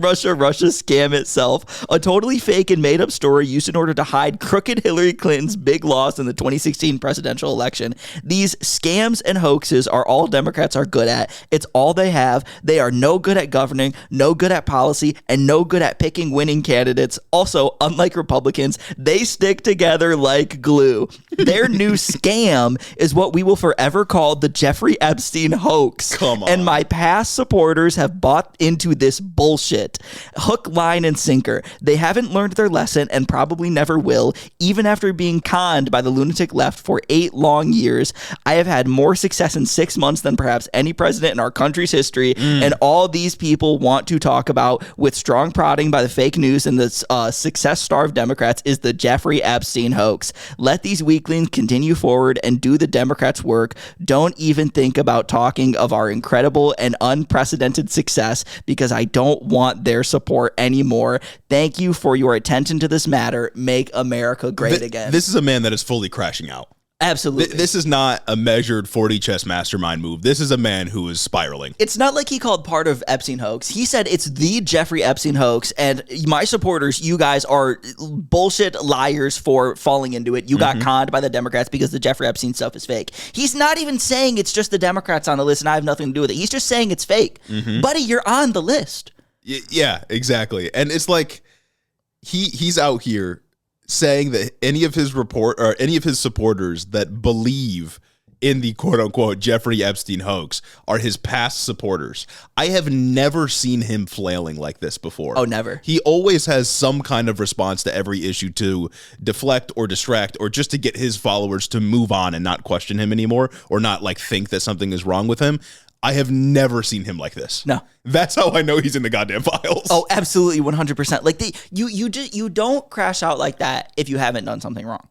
scam itself, a totally fake and made up story used in order to hide crooked Hillary Clinton's big loss in the 2016 presidential election. These scams and hoaxes are all Democrats are good at. It's all they have. They are no good at governing, no good at policy, and no good at picking winning candidates. Also, unlike Republicans, they stick together like glue. Their new scam is what we will forever call the Jeffrey Epstein hoax. Come on. And my past supporters have bought into this bullshit. Hook, line, and sinker. They haven't learned their lesson and probably never will, even after being conned by the lunatic left for 8 long years. I have had more success in 6 months than perhaps any president in our country's history, and all these people want to talk about with strong prodding by the fake news and the success-starved Democrats is the Jeffrey Epstein hoax. Let these weaklings continue forward and do the Democrats' work. Don't even think about talking of our incredible and unprecedented success because I don't want their support anymore. Thank you for your attention to this matter. Make America great again. This is a man that is fully crashing out. Absolutely. This is not a measured 4D chess mastermind move. This is a man who is spiraling. It's not like he called part of Epstein hoax. He said it's the Jeffrey Epstein hoax, and my supporters, you guys are bullshit liars for falling into it. You got conned by the Democrats because the Jeffrey Epstein stuff is fake. He's not even saying it's just the Democrats on the list and I have nothing to do with it. He's just saying it's fake. Buddy, you're on the list. Yeah, exactly. And it's like he's out here saying that any of his supporters that believe in the quote-unquote Jeffrey Epstein hoax are his past supporters. I have never seen him flailing like this before. Oh, never. He always has some kind of response to every issue to deflect or distract or just to get his followers to move on and not question him anymore or not like think that something is wrong with him. I have never seen him like this. No. That's how I know he's in the goddamn files. Oh, absolutely, 100%. Like you don't crash out like that if you haven't done something wrong.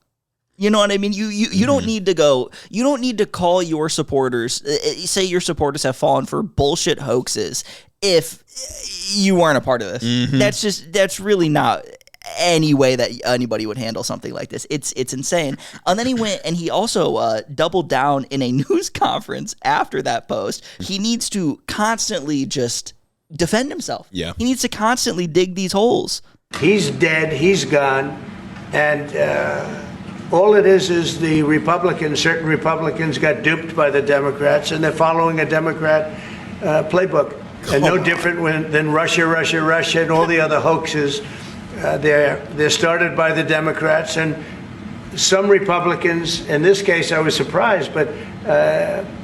You know what I mean? You don't need to go. You don't need to call your supporters. Say your supporters have fallen for bullshit hoaxes if you weren't a part of this. That's really not any way that anybody would handle something like this. It's insane. And then he went and he also doubled down in a news conference after that post. He needs to constantly just defend himself. Yeah. He needs to constantly dig these holes. He's dead. He's gone. And all it is the Republicans, certain Republicans got duped by the Democrats, and they're following a Democrat playbook. And no different than Russia, and all the other hoaxes. They're started by the Democrats, and some Republicans, in this case I was surprised, but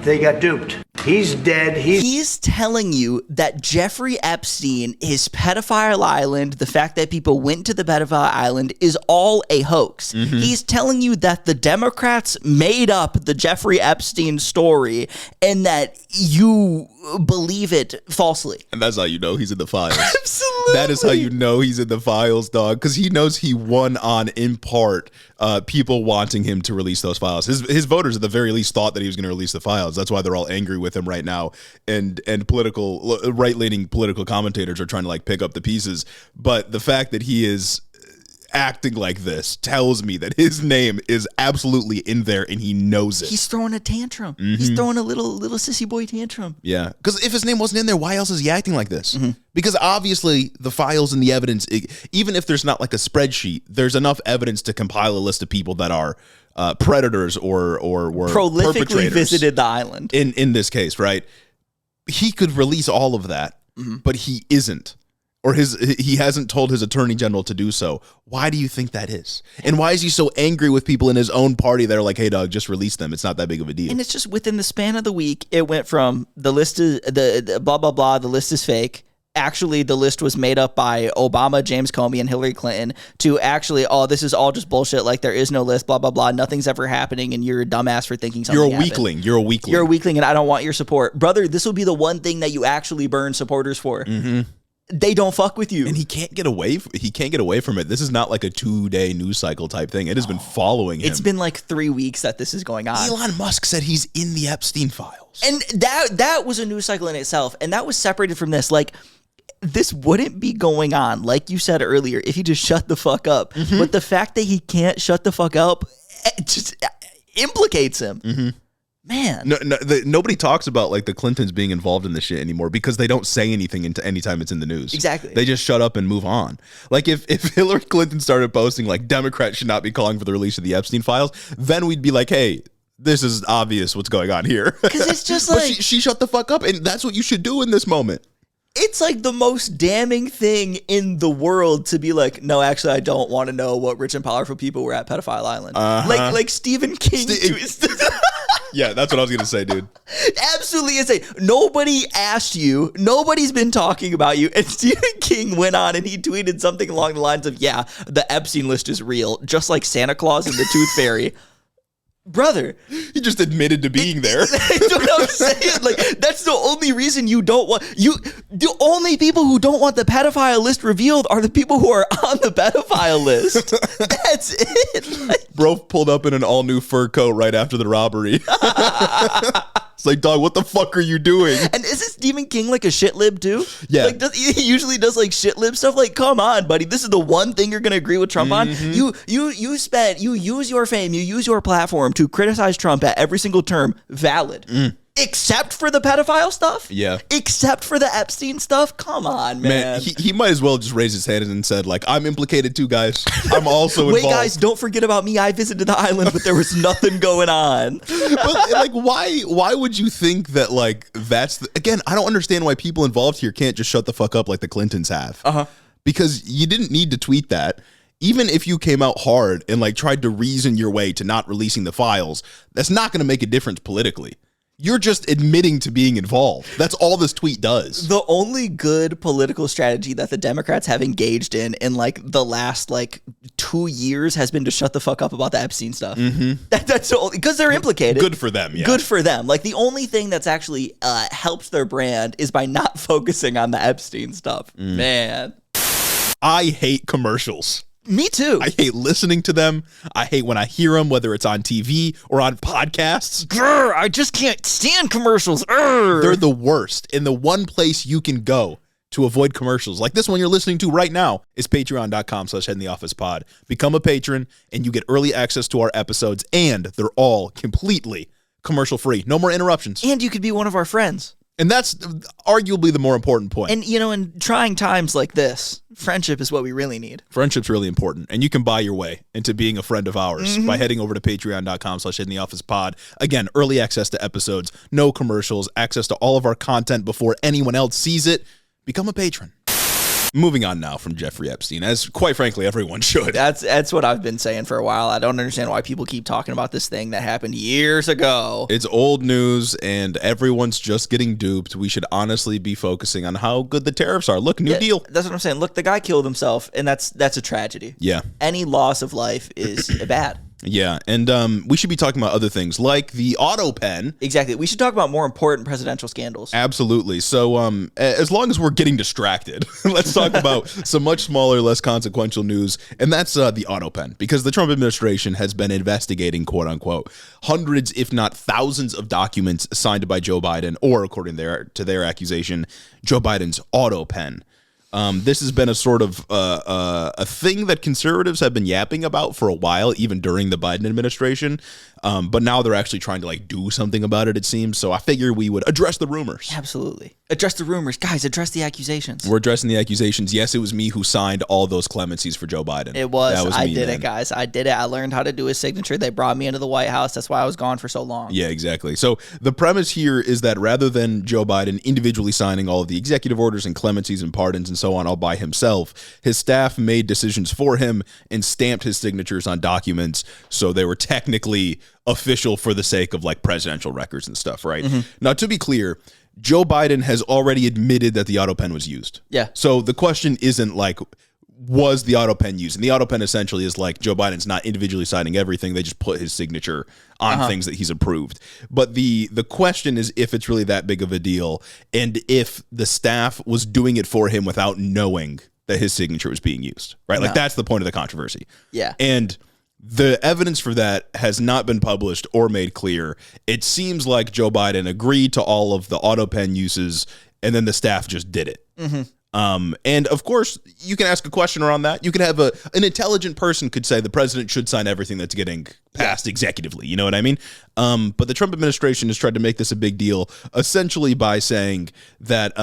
they got duped. He's dead. He's telling you that Jeffrey Epstein, his pedophile island, the fact that people went to the pedophile island is all a hoax. He's telling you that the Democrats made up the Jeffrey Epstein story and that you believe it falsely. And that's how you know he's in the files. Absolutely. That is how you know he's in the files, dog. Because he knows he won on, in part, people wanting him to release those files. His voters, at the very least, thought that he was going to release the files. That's why they're all angry with him right now. And political right-leaning political commentators are trying to like pick up the pieces. But the fact that he is acting like this tells me that his name is absolutely in there and he knows it. He's throwing a tantrum. He's throwing a little sissy boy tantrum. Yeah, because if his name wasn't in there, why else is he acting like this? Because obviously the files and the evidence, even if there's not like a spreadsheet, there's enough evidence to compile a list of people that are predators or were prolifically perpetrators visited the island. In this case, right? He could release all of that, but he isn't. Or he hasn't told his attorney general to do so. Why do you think that is? And why is he so angry with people in his own party that are like, hey, dog, just release them. It's not that big of a deal. And it's just within the span of the week, it went from the list is the blah, blah, blah, the list is fake. actually the list was made up by Obama, James Comey, and Hillary Clinton to actually, this is all just bullshit. Like, there is no list, blah, blah, blah. Nothing's ever happening, and you're a dumbass for thinking something You're a happened. weakling. You're a weakling. You're a weakling, and I don't want your support. Brother, this will be the one thing that you actually burn supporters for. Mm-hmm. They don't fuck with you. And he can't get away from it. This is not like a 2-day news cycle type thing. It has been following him. It's been like 3 weeks that this is going on. Elon Musk said he's in the Epstein files. And that was a news cycle in itself. And that was separated from this. Like, this wouldn't be going on, like you said earlier, if he just shut the fuck up. Mm-hmm. But the fact that he can't shut the fuck up just implicates him. Mm-hmm. Man, nobody talks about like the Clintons being involved in this shit anymore because they don't say anything anytime it's in the news. Exactly. They just shut up and move on. Like if Hillary Clinton started posting like Democrats should not be calling for the release of the Epstein files, then we'd be like, hey, this is obvious what's going on here. Because it's just like, but she shut the fuck up, and that's what you should do in this moment. It's like the most damning thing in the world to be like, no, actually, I don't want to know what rich and powerful people were at Pedophile Island. Uh-huh. Like Stephen King. Yeah, that's what I was going to say, dude. Absolutely insane. Nobody asked you. Nobody's been talking about you. And Stephen King went on and he tweeted something along the lines of, yeah, the Epstein list is real, just like Santa Claus and the Tooth Fairy. Brother, he just admitted to being there. That's what I'm saying. Like, that's the only reason you don't want the only people who don't want the pedophile list revealed are the people who are on the pedophile list. That's it. Like, bro pulled up in an all new fur coat right after the robbery. It's like, dog, what the fuck are you doing? And isn't Stephen King like a shit lib too? Yeah. Like, he usually does like shit lib stuff. Like, come on, buddy. This is the one thing you're gonna agree with Trump on. You use your fame, you use your platform to criticize Trump at every single term. Valid. Except for the pedophile stuff? Yeah. Except for the Epstein stuff? Come on, man. He might as well just raise his hand and said, like, I'm implicated too, guys. I'm also involved. Wait, guys, don't forget about me. I visited the island, but there was nothing going on. But, like, why would you think that, like, again, I don't understand why people involved here can't just shut the fuck up like the Clintons have. Uh-huh. Because you didn't need to tweet that. Even if you came out hard and, like, tried to reason your way to not releasing the files, that's not going to make a difference politically. You're just admitting to being involved. That's all this tweet does. The only good political strategy that the Democrats have engaged in like the last like 2 years has been to shut the fuck up about the Epstein stuff. Mm-hmm. That's the only, because they're implicated. Good for them. Yeah. Good for them. Like the only thing that's actually helps their brand is by not focusing on the Epstein stuff. Man, I hate commercials. Me too. I hate listening to them. I hate when I hear them, whether it's on TV or on podcasts. Grr, I just can't stand commercials. They're the worst. And the one place you can go to avoid commercials, like this one you're listening to right now, is patreon.com/headintheofficepod. Become a patron, and you get early access to our episodes, and they're all completely commercial free. No more interruptions. And you could be one of our friends. And that's arguably the more important point. And, you know, in trying times like this, friendship is what we really need. Friendship's really important. And you can buy your way into being a friend of ours by heading over to patreon.com/headintheofficepod. Again, early access to episodes, no commercials, access to all of our content before anyone else sees it. Become a patron. Moving on now from Jeffrey Epstein, as quite frankly everyone should. That's what I've been saying for a while. I don't understand why people keep talking about this thing that happened years ago. It's old news, and everyone's just getting duped. We should honestly be focusing on how good the tariffs are. Look, New Deal. That's what I'm saying. Look, the guy killed himself, and that's a tragedy. Yeah. Any loss of life is bad. Yeah, and we should be talking about other things like the Autopen. Exactly. We should talk about more important presidential scandals. Absolutely. So as long as we're getting distracted, let's talk about some much smaller, less consequential news, and that's the Autopen, because the Trump administration has been investigating, quote unquote, hundreds, if not thousands of documents signed by Joe Biden, or according to their accusation, Joe Biden's Autopen. This has been a sort of a thing that conservatives have been yapping about for a while, even during the Biden administration. But now they're actually trying to like do something about it, it seems. So I figure we would address the rumors. Absolutely. Address the rumors. Guys, address the accusations. We're addressing the accusations. Yes, it was me who signed all those clemencies for Joe Biden. It was. I did it, guys. I did it. I learned how to do his signature. They brought me into the White House. That's why I was gone for so long. Yeah, exactly. So the premise here is that rather than Joe Biden individually signing all of the executive orders and clemencies and pardons and so on all by himself, his staff made decisions for him and stamped his signatures on documents, so they were technically official for the sake of like presidential records and stuff, right? Now, to be clear, Joe Biden has already admitted that the Autopen was used. Yeah. So the question isn't like, was the Autopen used? And the Autopen essentially is like Joe Biden's not individually signing everything. They just put his signature on things that he's approved. But the question is if it's really that big of a deal and if the staff was doing it for him without knowing that his signature was being used, right? Like that's the point of the controversy. Yeah. And the evidence for that has not been published or made clear. It seems like Joe Biden agreed to all of the Autopen uses and then the staff just did it. And of course, you can ask a question around that. You can have an intelligent person could say the president should sign everything that's getting passed executively. You know what I mean? But the Trump administration has tried to make this a big deal, essentially by saying that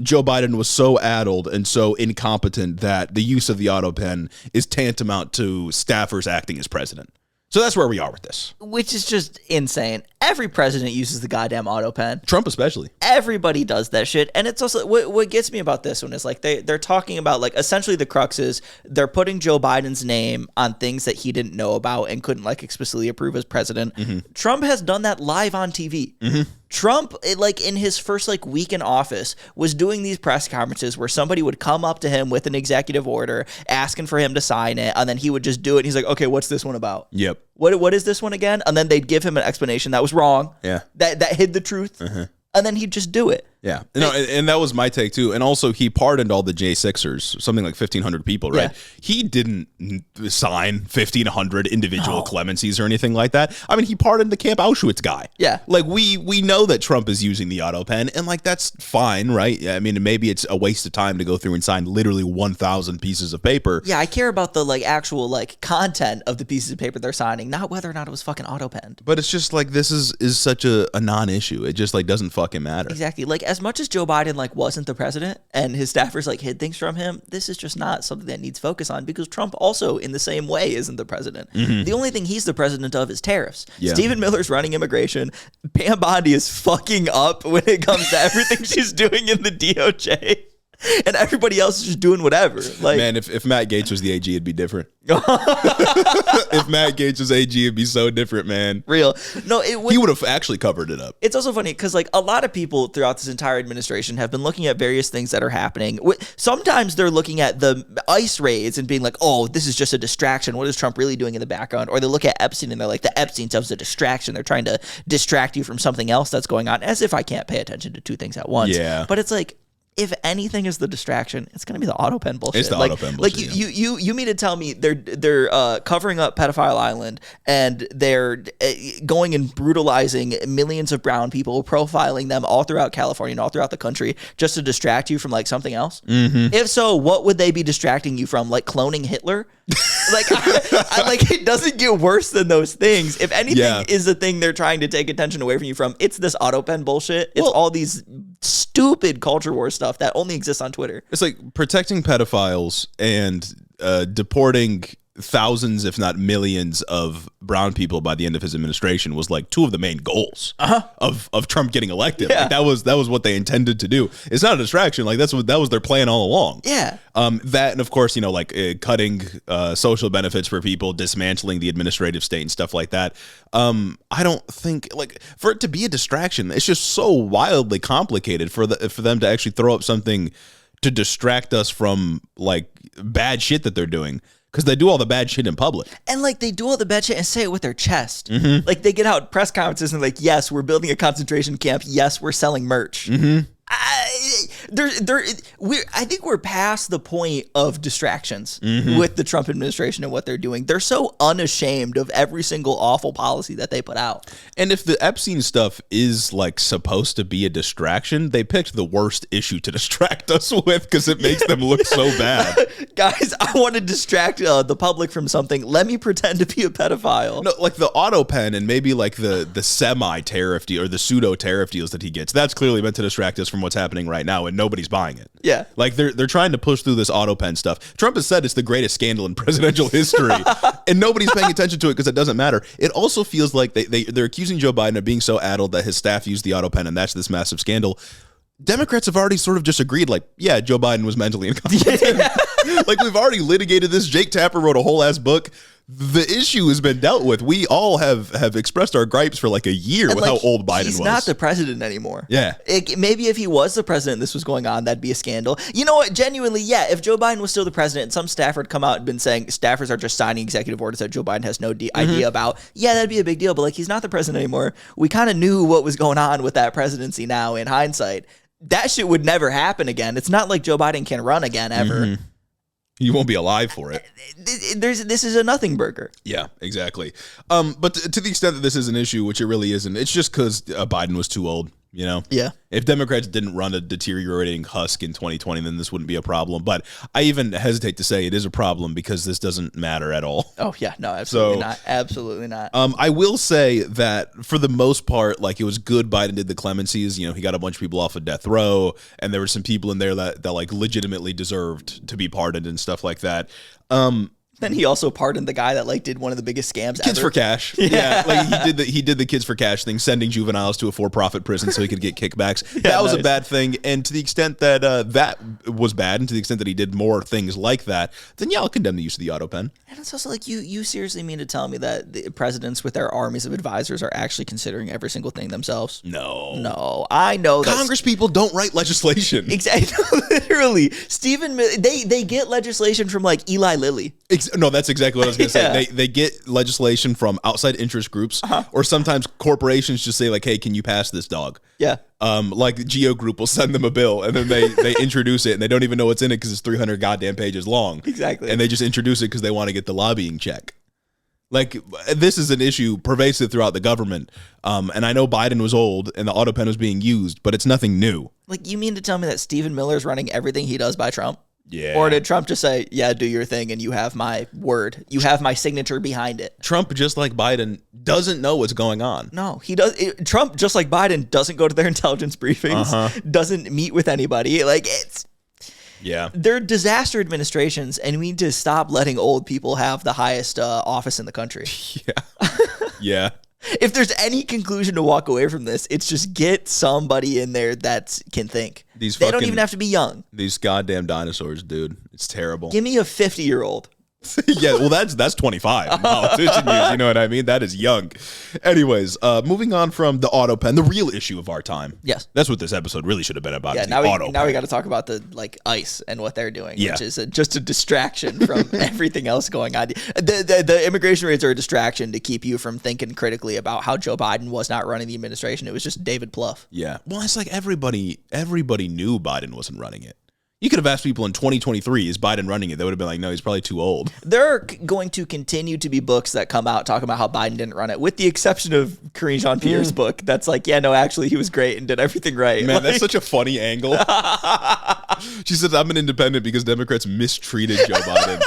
Joe Biden was so addled and so incompetent that the use of the Autopen is tantamount to staffers acting as president. So that's where we are with this. Which is just insane. Every president uses the goddamn Autopen. Trump especially. Everybody does that shit. And it's also, what gets me about this one is like they're talking about like essentially the crux is they're putting Joe Biden's name on things that he didn't know about and couldn't like explicitly approve as president. Trump has done that live on TV. Trump, like in his first like week in office, was doing these press conferences where somebody would come up to him with an executive order asking for him to sign it, and then he would just do it. And he's like, "Okay, what's this one about? Yep. What is this one again?" And then they'd give him an explanation that was wrong. Yeah. That hid the truth. And then he'd just do it. Yeah. No, and that was my take too. And also he pardoned all the J6ers, something like 1,500 people, right? Yeah. He didn't sign 1,500 individual clemencies or anything like that. I mean, he pardoned the Camp Auschwitz guy. Yeah. Like we know that Trump is using the Autopen and like that's fine, right? I mean, maybe it's a waste of time to go through and sign literally 1,000 pieces of paper. Yeah, I care about the like actual like content of the pieces of paper they're signing, not whether or not it was fucking autopenned. But it's just like this is such a non-issue. It just like doesn't fucking matter. Exactly. Like as much as Joe Biden like wasn't the president and his staffers like hid things from him, this is just not something that needs focus on because Trump also in the same way isn't the president. The only thing he's the president of is tariffs. Yeah. Stephen Miller's running immigration. Pam Bondi is fucking up when it comes to everything she's doing in the DOJ. And everybody else is just doing whatever. Like, man, if Matt Gaetz was the AG, it'd be different. If Matt Gaetz was AG, it'd be so different, man. Real. No, he would have actually covered it up. It's also funny because like a lot of people throughout this entire administration have been looking at various things that are happening. Sometimes they're looking at the ICE raids and being like, oh, this is just a distraction. What is Trump really doing in the background? Or they look at Epstein and they're like, the Epstein stuff's a distraction. They're trying to distract you from something else that's going on, as if I can't pay attention to two things at once. Yeah. But it's like, if anything is the distraction, it's going to be the Autopen bullshit. It's the Autopen bullshit. Like you mean to tell me they're covering up Pedophile Island and they're going and brutalizing millions of brown people, profiling them all throughout California and all throughout the country just to distract you from like something else? If so, what would they be distracting you from? Like cloning Hitler? Like, I like it doesn't get worse than those things. If anything is the thing they're trying to take attention away from you from, it's this Autopen bullshit. It's all these stupid culture war stuff that only exists on Twitter. It's like protecting pedophiles and deporting thousands, if not millions, of brown people by the end of his administration was like two of the main goals of Trump getting elected. Yeah. Like that was what they intended to do. It's not a distraction. Like that was their plan all along. Yeah. That and of course, you know, like cutting social benefits for people, dismantling the administrative state and stuff like that. I don't think like for it to be a distraction, it's just so wildly complicated for them to actually throw up something to distract us from like bad shit that they're doing. Because they do all the bad shit in public. And, like, they do all the bad shit and say it with their chest. Like, they get out press conferences and like, yes, we're building a concentration camp. Yes, we're selling merch. I think we're past the point of distractions with the Trump administration and what they're doing. They're so unashamed of every single awful policy that they put out. And if the Epstein stuff is like supposed to be a distraction, they picked the worst issue to distract us with because it makes them look so bad. Guys, I want to distract the public from something. Let me pretend to be a pedophile. No, like the Autopen and maybe like the semi-tariff deal or the pseudo-tariff deals that he gets. That's clearly meant to distract us from what's happening right now, and nobody's buying it. Yeah. Like they're trying to push through this Autopen stuff. Trump has said it's the greatest scandal in presidential history, and nobody's paying attention to it because it doesn't matter. It also feels like they're accusing Joe Biden of being so addled that his staff used the Autopen, and that's this massive scandal. Democrats have already sort of just agreed, like, yeah, Joe Biden was mentally incompetent. Like, we've already litigated this. Jake Tapper wrote a whole ass book. the issue has been dealt with. We all have expressed our gripes for like a year with how old Biden was. He's not the president anymore. Yeah. Maybe if he was the president and this was going on, that'd be a scandal. You know what? Genuinely, yeah. If Joe Biden was still the president and some staffer had come out and been saying staffers are just signing executive orders that Joe Biden has no idea about, yeah, that'd be a big deal. But like, he's not the president anymore. We kind of knew what was going on with that presidency now in hindsight. That shit would never happen again. It's not like Joe Biden can run again ever. You won't be alive for it. This is a nothing burger. Yeah, exactly. But to the extent that this is an issue, which it really isn't, it's just because Biden was too old. You know? Yeah. If Democrats didn't run a deteriorating husk in 2020, then this wouldn't be a problem. But I even hesitate to say it is a problem because this doesn't matter at all. Oh, yeah. No, absolutely not. Absolutely not. I will say that for the most part, like, it was good Biden did the clemencies. You know, he got a bunch of people off of death row, and there were some people in there that like legitimately deserved to be pardoned and stuff like that. Then he also pardoned the guy that like did one of the biggest scams Kids ever. for cash. Yeah. Like he did the kids for cash thing, sending juveniles to a for-profit prison so he could get kickbacks. That was a bad thing. And to the extent that that was bad, and to the extent that he did more things like that, then yeah, I'll condemn the use of the auto pen. And it's also like, you seriously mean to tell me that the presidents with their armies of advisors are actually considering every single thing themselves? No, I know that Congress people don't write legislation. Exactly. Literally, they get legislation from like Eli Lilly. No, that's exactly what I was going to say. They get legislation from outside interest groups, or sometimes corporations just say like, "Hey, can you pass this, dog?" Yeah. Like the Geo Group will send them a bill, and then they introduce it, and they don't even know what's in it because it's 300 goddamn pages long. Exactly. And they just introduce it because they want to get the lobbying check. Like, this is an issue pervasive throughout the government. And I know Biden was old and the auto pen was being used, but it's nothing new. Like, you mean to tell me that Stephen Miller is running everything he does by Trump? Yeah. Or did Trump just say, yeah, do your thing and you have my word. You have my signature behind it. Trump, just like Biden, doesn't know what's going on. No, he does. Trump, just like Biden, doesn't go to their intelligence briefings, doesn't meet with anybody. Like, they're disaster administrations, and we need to stop letting old people have the highest office in the country. Yeah. If there's any conclusion to walk away from this, it's just get somebody in there that can think. They don't even have to be young. These goddamn dinosaurs, dude. It's terrible. Give me a 50-year-old. Yeah, well, that's 25 in politician years. You know what I mean? That is young. Anyways, moving on from the auto pen, the real issue of our time. Yes, that's what this episode really should have been about. Yeah, now we got to talk about the ICE and what they're doing, which is just a distraction from everything else going on. The immigration raids are a distraction to keep you from thinking critically about how Joe Biden was not running the administration. It was just David Plouffe. Yeah, well, it's like everybody knew Biden wasn't running it. You could have asked people in 2023, is Biden running it? They would have been like, no, he's probably too old. There are going to continue to be books that come out talking about how Biden didn't run it, with the exception of Karine Jean-Pierre's book. That's like, yeah, no, actually, he was great and did everything right. Man, that's such a funny angle. She says, I'm an independent because Democrats mistreated Joe Biden.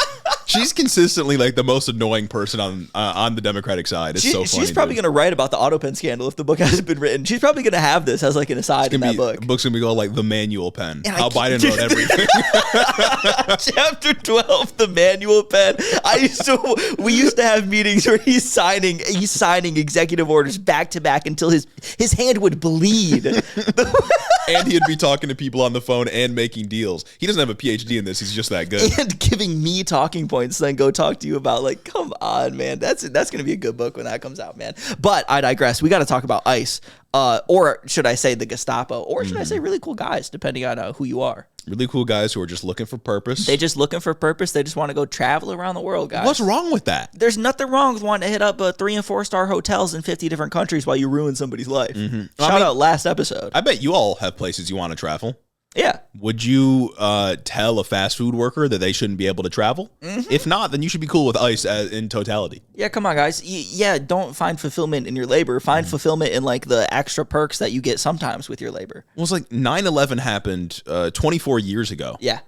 She's consistently like the most annoying person on the Democratic side. It's so funny. She's probably going to write about the auto pen scandal if the book hasn't been written. She's probably going to have this as like an aside in that book. The book's going to be called like The Manual Pen. How Biden wrote everything. Chapter 12, The Manual Pen. We used to have meetings where he's signing executive orders back to back until his hand would bleed. And he'd be talking to people on the phone and making deals. He doesn't have a PhD in this. He's just that good. And giving me talking points, then go talk to you about, like, come on, man. That's going to be a good book when that comes out, man. But I digress. We got to talk about ICE. Or should I say the Gestapo? Or should I say really cool guys, depending on who you are. Really cool guys who are just looking for purpose. They just looking for purpose. They just want to go travel around the world, guys. What's wrong with that? There's nothing wrong with wanting to hit up 3- and 4-star hotels in 50 different countries while you ruin somebody's life. Shout out last episode. I bet you all have places you want to travel. Yeah. Would you tell a fast food worker that they shouldn't be able to travel? If not, then you should be cool with ICE in totality. Yeah, come on, guys. Don't find fulfillment in your labor. Find fulfillment in like the extra perks that you get sometimes with your labor. Well, it's like 9/11 happened 24 years ago. Yeah.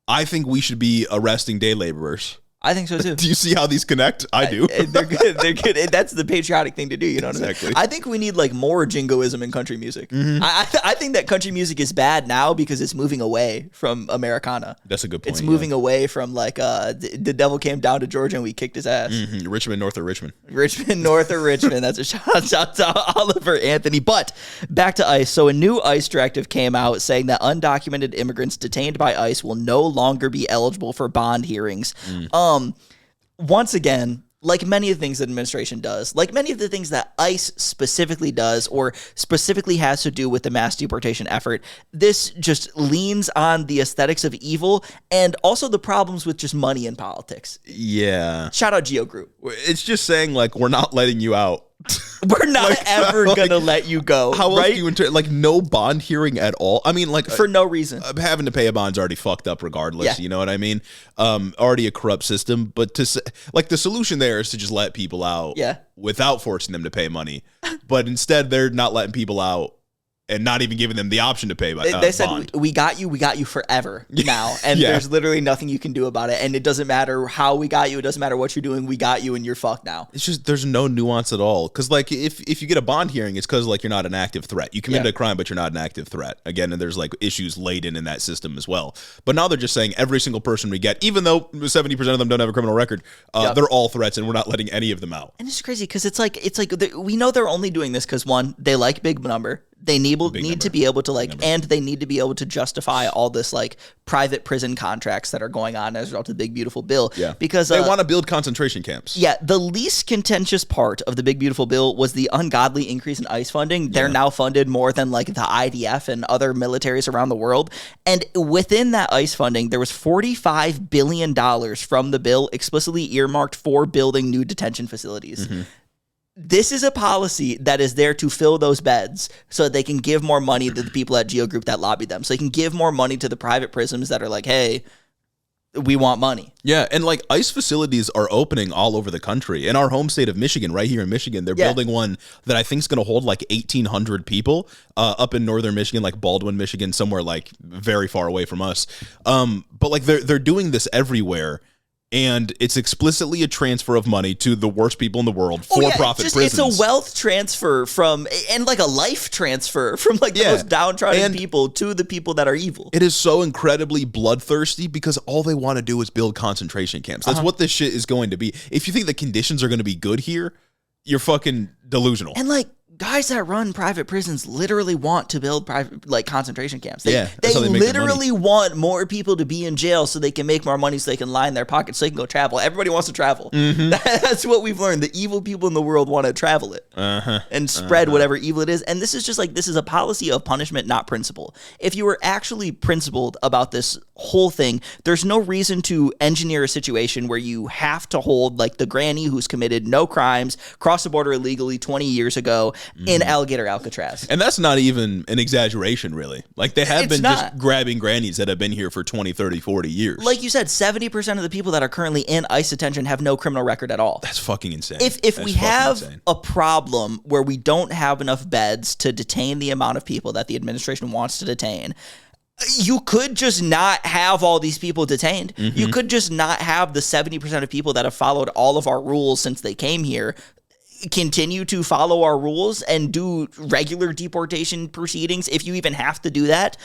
I think we should be arresting day laborers. I think so too. Do you see how these connect? I do. They're good. They're good. That's the patriotic thing to do. You know what exactly. I mean? I think we need like more jingoism in country music. I think that country music is bad now because it's moving away from Americana. That's a good point. It's moving away from like the devil came down to Georgia and we kicked his ass. Richmond, north of Richmond. Richmond, north of Richmond. That's a shout to Oliver Anthony. But back to ICE. So a new ICE directive came out saying that undocumented immigrants detained by ICE will no longer be eligible for bond hearings. once again, like many of the things that administration does, like many of the things that ICE specifically does or specifically has to do with the mass deportation effort, this just leans on the aesthetics of evil and also the problems with just money in politics. Yeah. Shout out Geo Group. It's just saying, like, we're not letting you out. We're not ever going to let you go. How else do you like no bond hearing at all? I mean, like, for no reason. Having to pay a bond's already fucked up regardless. You know what I mean? Already a corrupt system. But the solution there is to just let people out without forcing them to pay money. But instead, they're not letting people out and not even giving them the option to pay they said, bond. we got you forever now. And there's literally nothing you can do about it. And it doesn't matter how we got you. It doesn't matter what you're doing. We got you and you're fucked now. It's just, there's no nuance at all. Because, like, if you get a bond hearing, it's because, like, you're not an active threat. You committed a crime, but you're not an active threat. Again, and there's, like, issues laden in that system as well. But now they're just saying every single person we get, even though 70% of them don't have a criminal record, they're all threats and we're not letting any of them out. And it's crazy because it's like we know they're only doing this because, one, they like big number. They need to be able to and they need to be able to justify all this like private prison contracts that are going on as a result of the Big Beautiful Bill. Yeah, because they want to build concentration camps. Yeah, the least contentious part of the Big Beautiful Bill was the ungodly increase in ICE funding. They're now funded more than like the IDF and other militaries around the world. And within that ICE funding, there was $45 billion from the bill explicitly earmarked for building new detention facilities. Mm-hmm. This is a policy that is there to fill those beds so that they can give more money to the people at Geo Group that lobby them. So they can give more money to the private prisons that are like, hey, we want money. Yeah, and like ICE facilities are opening all over the country. In our home state of Michigan, right here in Michigan, they're building one that I think is going to hold like 1,800 people up in northern Michigan, like Baldwin, Michigan, somewhere like very far away from us. But like they're doing this everywhere. And it's explicitly a transfer of money to the worst people in the world for profit prisons. It's a wealth transfer and like a life transfer from like the most downtrodden people to the people that are evil. It is so incredibly bloodthirsty because all they want to do is build concentration camps. That's what this shit is going to be. If you think the conditions are going to be good here, you're fucking delusional. And like, guys that run private prisons literally want to build private like concentration camps. They literally want more people to be in jail so they can make more money so they can line their pockets so they can go travel. Everybody wants to travel. Mm-hmm. That's what we've learned. The evil people in the world want to travel it and spread whatever evil it is. And this is just like, this is a policy of punishment, not principle. If you were actually principled about this whole thing, there's no reason to engineer a situation where you have to hold like the granny who's committed no crimes, crossed the border illegally 20 years ago, in Alligator Alcatraz. And that's not even an exaggeration, really. Like, they have been just grabbing grannies that have been here for 20, 30, 40 years. Like you said, 70% of the people that are currently in ICE detention have no criminal record at all. That's fucking insane. If we have a problem where we don't have enough beds to detain the amount of people that the administration wants to detain, you could just not have all these people detained. Mm-hmm. You could just not have the 70% of people that have followed all of our rules since they came here continue to follow our rules and do regular deportation proceedings if you even have to do that,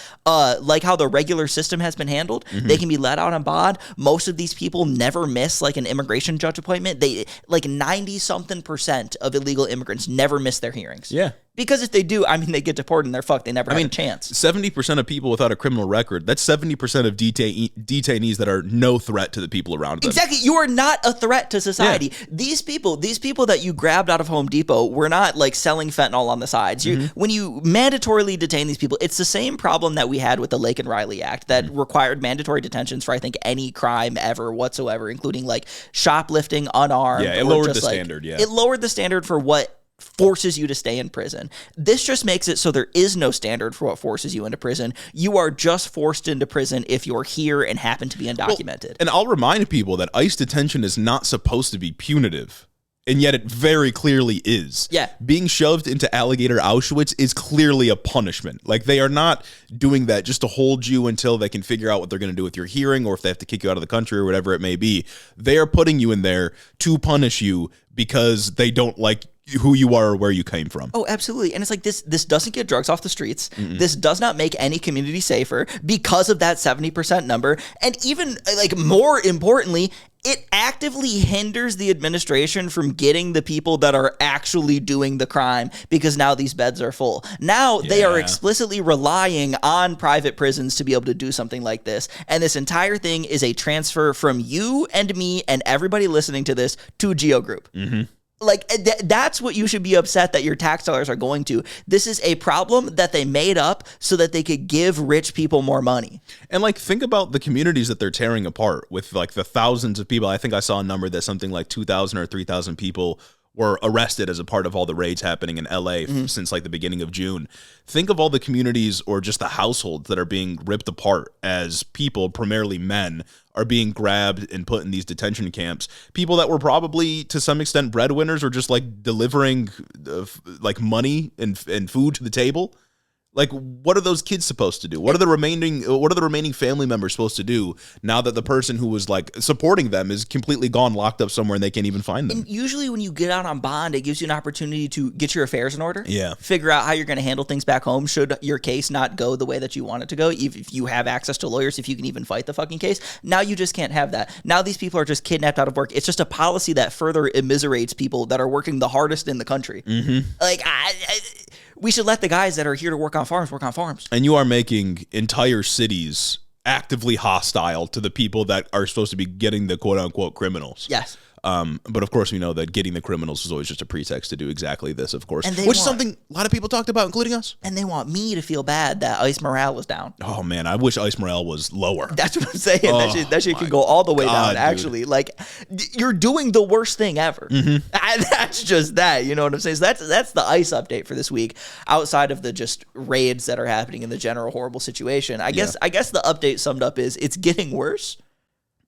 like how the regular system has been handled. Mm-hmm. They can be let out on bond. Most of these people never miss like an immigration judge appointment. They like 90-something% of illegal immigrants never miss their hearings. Yeah. Because if they do, I mean, they get deported and they're fucked. They never have a chance. 70% of people without a criminal record, that's 70% of detainees that are no threat to the people around them. Exactly. You are not a threat to society. Yeah. These people that you grabbed out of Home Depot were not like selling fentanyl on the sides. When you mandatorily detain these people, it's the same problem that we had with the Lake and Riley Act that required mandatory detentions for, I think, any crime ever whatsoever, including like shoplifting, unarmed. Yeah, it lowered the standard. Yeah. It lowered the standard for what forces you to stay in prison. This just makes it so there is no standard for what forces you into prison. You are just forced into prison if you're here and happen to be undocumented. Well, and I'll remind people that ICE detention is not supposed to be punitive. And yet it very clearly is. Yeah. Being shoved into alligator Auschwitz is clearly a punishment. Like, they are not doing that just to hold you until they can figure out what they're going to do with your hearing or if they have to kick you out of the country or whatever it may be. They are putting you in there to punish you because they don't like who you are or where you came from. Oh, absolutely. And it's like this doesn't get drugs off the streets. Mm-mm. This does not make any community safer because of that 70% number. And even like more importantly, it actively hinders the administration from getting the people that are actually doing the crime because now these beds are full. Now they are explicitly relying on private prisons to be able to do something like this. And this entire thing is a transfer from you and me and everybody listening to this to Geo Group. Mm-hmm. Like, that's what you should be upset that your tax dollars are going to. This is a problem that they made up so that they could give rich people more money. And, like, think about the communities that they're tearing apart with, like, the thousands of people. I think I saw a number that something like 2,000 or 3,000 people were arrested as a part of all the raids happening in LA since like the beginning of June. Think of all the communities or just the households that are being ripped apart as people, primarily men, are being grabbed and put in these detention camps. People that were probably to some extent breadwinners or just like delivering like money and food to the table. Like, what are those kids supposed to do? What are the remaining family members supposed to do now that the person who was like supporting them is completely gone, locked up somewhere, and they can't even find them? And usually when you get out on bond, it gives you an opportunity to get your affairs in order. Yeah. Figure out how you're going to handle things back home should your case not go the way that you want it to go. If you have access to lawyers, if you can even fight the fucking case. Now you just can't have that. Now these people are just kidnapped out of work. It's just a policy that further immiserates people that are working the hardest in the country. Mm-hmm. Like, we should let the guys that are here to work on farms work on farms. And you are making entire cities actively hostile to the people that are supposed to be getting the quote-unquote criminals. Yes. But of course, we know that getting the criminals is always just a pretext to do exactly this, of course. Which is something a lot of people talked about, including us. And they want me to feel bad that ICE morale was down. Oh, man, I wish ICE morale was lower. That's what I'm saying. That shit can go all the way down, actually. Dude. Like, you're doing the worst thing ever. Mm-hmm. That's just that. You know what I'm saying? So that's the ICE update for this week, outside of the just raids that are happening in the general horrible situation. I guess the update summed up is it's getting worse.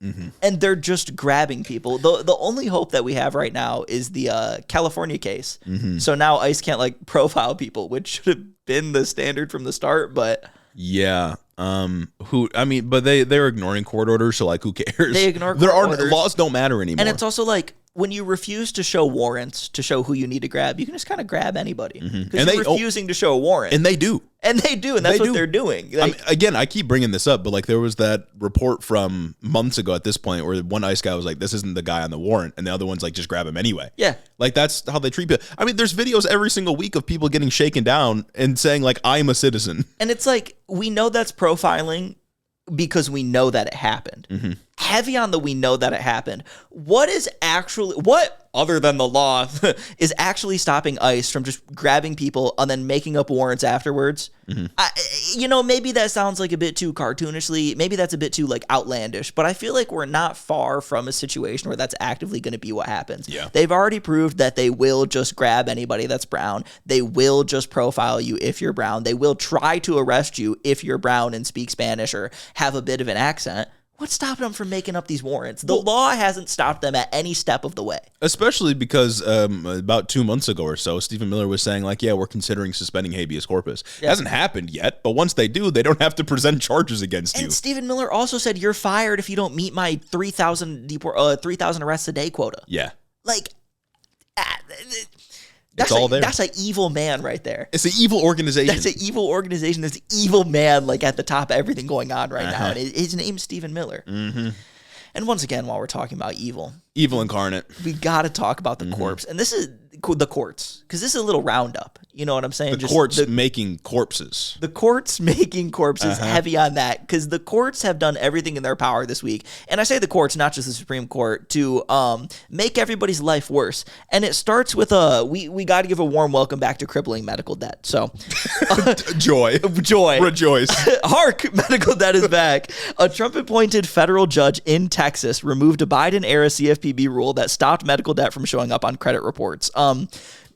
Mm-hmm. And they're just grabbing people. The only hope that we have right now is the California case. Mm-hmm. So now ICE can't like profile people, which should have been the standard from the start. But yeah, but they're ignoring court orders. So like, who cares? They ignore court orders. Laws don't matter anymore. And it's also like, when you refuse to show warrants to show who you need to grab, you can just kind of grab anybody. Because you're refusing to show a warrant. And they do. And that's what they're doing. Like, again, I keep bringing this up, but like there was that report from months ago at this point where one ICE guy was like, this isn't the guy on the warrant. And the other one's like, just grab him anyway. Yeah. Like that's how they treat people. I mean, there's videos every single week of people getting shaken down and saying like, I'm a citizen. And it's like, we know that's profiling because we know that it happened. Mm-hmm. Heavy on the we know that it happened. What other than the law is actually stopping ICE from just grabbing people and then making up warrants afterwards? Mm-hmm. Maybe that sounds like a bit too cartoonishly. Maybe that's a bit too like outlandish, but I feel like we're not far from a situation where that's actively going to be what happens. Yeah. They've already proved that they will just grab anybody that's brown. They will just profile you if you're brown. They will try to arrest you if you're brown and speak Spanish or have a bit of an accent. What's stopping them from making up these warrants? The law hasn't stopped them at any step of the way. Especially because about 2 months ago or so, Stephen Miller was saying like, yeah, we're considering suspending habeas corpus. Yeah. It hasn't happened yet, but once they do, they don't have to present charges against you. And Stephen Miller also said, you're fired if you don't meet my 3,000 arrests a day quota. Yeah. Like, it's all there. That's an evil man right there. It's an evil organization. That's an evil organization. There's an evil man like at the top of everything going on right now. And his name's Stephen Miller. Mm-hmm. And once again, while we're talking about evil incarnate, we got to talk about the corpse. And this is the courts, because this is a little roundup. You know what I'm saying? The courts making corpses. The courts making corpses, heavy on that, because the courts have done everything in their power this week. And I say the courts, not just the Supreme Court, to make everybody's life worse. And it starts with we got to give a warm welcome back to crippling medical debt. So joy, rejoice. Hark, medical debt is back. A Trump-appointed federal judge in Texas removed a Biden-era CFPB rule that stopped medical debt from showing up on credit reports.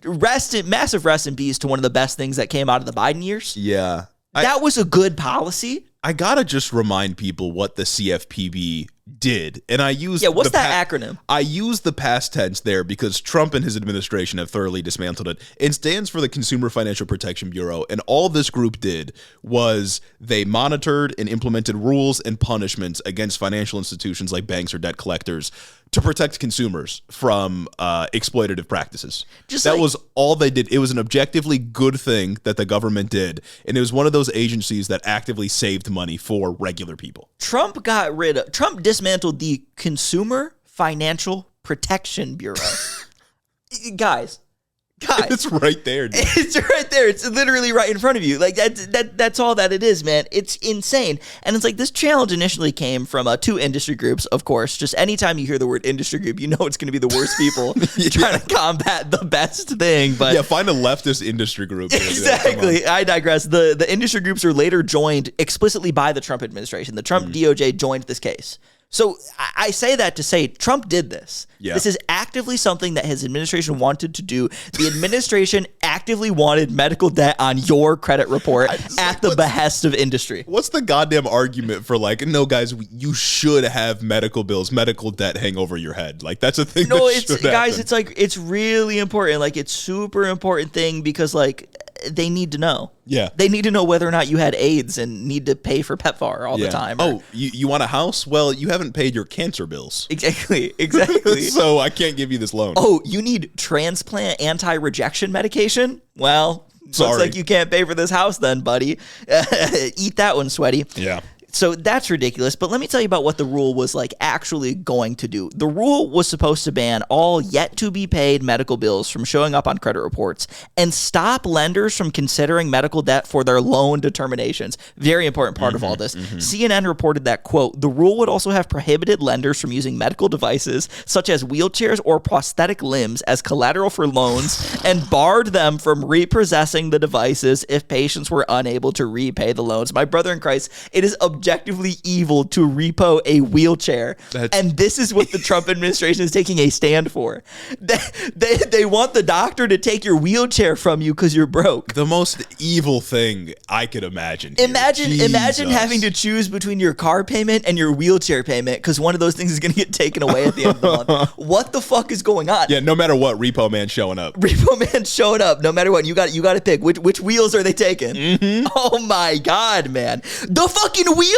Massive rest in peace to one of the best things that came out of the Biden years. Yeah. That was a good policy. I gotta just remind people what the CFPB did. And I use what's that acronym? I use the past tense there because Trump and his administration have thoroughly dismantled it. It stands for the Consumer Financial Protection Bureau. And all this group did was they monitored and implemented rules and punishments against financial institutions like banks or debt collectors to protect consumers from exploitative practices. That was all they did. It was an objectively good thing that the government did. And it was one of those agencies that actively saved money for regular people. Trump dismantled the Consumer Financial Protection Bureau. Guys. It's right there, dude. It's right there. It's literally right in front of you. Like that's all that it is, man. It's insane. And it's like this challenge initially came from two industry groups, of course. Just anytime you hear the word industry group, you know it's going to be the worst people trying to combat the best thing. But yeah, find a leftist industry group. Exactly. I digress. The industry groups are later joined explicitly by the Trump administration. The Trump DOJ joined this case. So I say that to say Trump did this. Yeah. This is actively something that his administration wanted to do. The administration actively wanted medical debt on your credit report at the behest of industry. What's the goddamn argument for like, no, guys, you should have medical bills, medical debt hang over your head? Like, that's a thing. No, it's guys, it's like, it's really important. Like, it's super important thing because like, they need to know. Yeah. They need to know whether or not you had AIDS and need to pay for PEPFAR all the time. Oh, you want a house? Well, you haven't paid your cancer bills. Exactly. So I can't give you this loan. Oh, you need transplant anti-rejection medication? Well, looks like you can't pay for this house then, buddy. Eat that one, sweaty. Yeah. So that's ridiculous. But let me tell you about what the rule was like actually going to do. The rule was supposed to ban all yet to be paid medical bills from showing up on credit reports and stop lenders from considering medical debt for their loan determinations. Very important part of all this. CNN reported that, quote, the rule would also have prohibited lenders from using medical devices such as wheelchairs or prosthetic limbs as collateral for loans and barred them from repossessing the devices if patients were unable to repay the loans. My brother in Christ, it is objectively evil to repo a wheelchair. And this is what the Trump administration is taking a stand for. They want the doctor to take your wheelchair from you because you're broke. The most evil thing I could imagine. Imagine having to choose between your car payment and your wheelchair payment because one of those things is going to get taken away at the end of the month. What the fuck is going on? Yeah, no matter what, Repo Man's showing up. Repo Man's showing up. No matter what, you got to pick which wheels are they taking. Oh my God, man, the fucking wheelchair.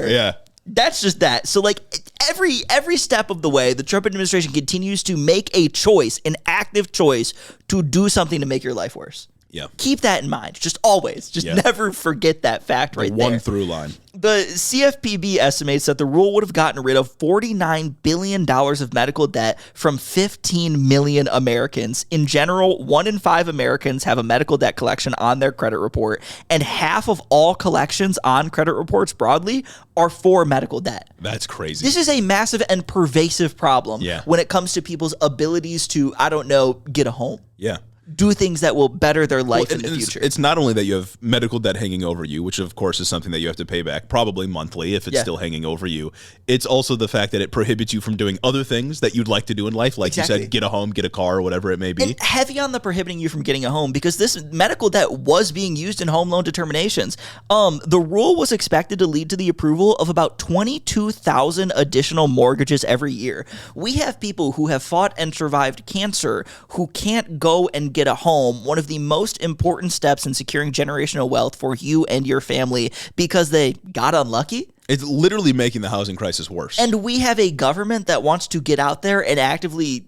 Yeah. That's just that. So like every step of the way, the Trump administration continues to make a choice, an active choice to do something to make your life worse. Yeah. Keep that in mind. Just always. Just never forget that fact right there. One through line. The CFPB estimates that the rule would have gotten rid of $49 billion of medical debt from 15 million Americans. In general, 1 in 5 Americans have a medical debt collection on their credit report, and half of all collections on credit reports broadly are for medical debt. That's crazy. This is a massive and pervasive problem when it comes to people's abilities to, I don't know, get a home. Yeah. Do things that will better their life in the future. It's not only that you have medical debt hanging over you, which of course is something that you have to pay back probably monthly if it's still hanging over you. It's also the fact that it prohibits you from doing other things that you'd like to do in life. Like you said, get a home, get a car, or whatever it may be. And heavy on the prohibiting you from getting a home because this medical debt was being used in home loan determinations. The rule was expected to lead to the approval of about 22,000 additional mortgages every year. We have people who have fought and survived cancer who can't go and get a home, one of the most important steps in securing generational wealth for you and your family because they got unlucky. It's literally making the housing crisis worse. And we have a government that wants to get out there and actively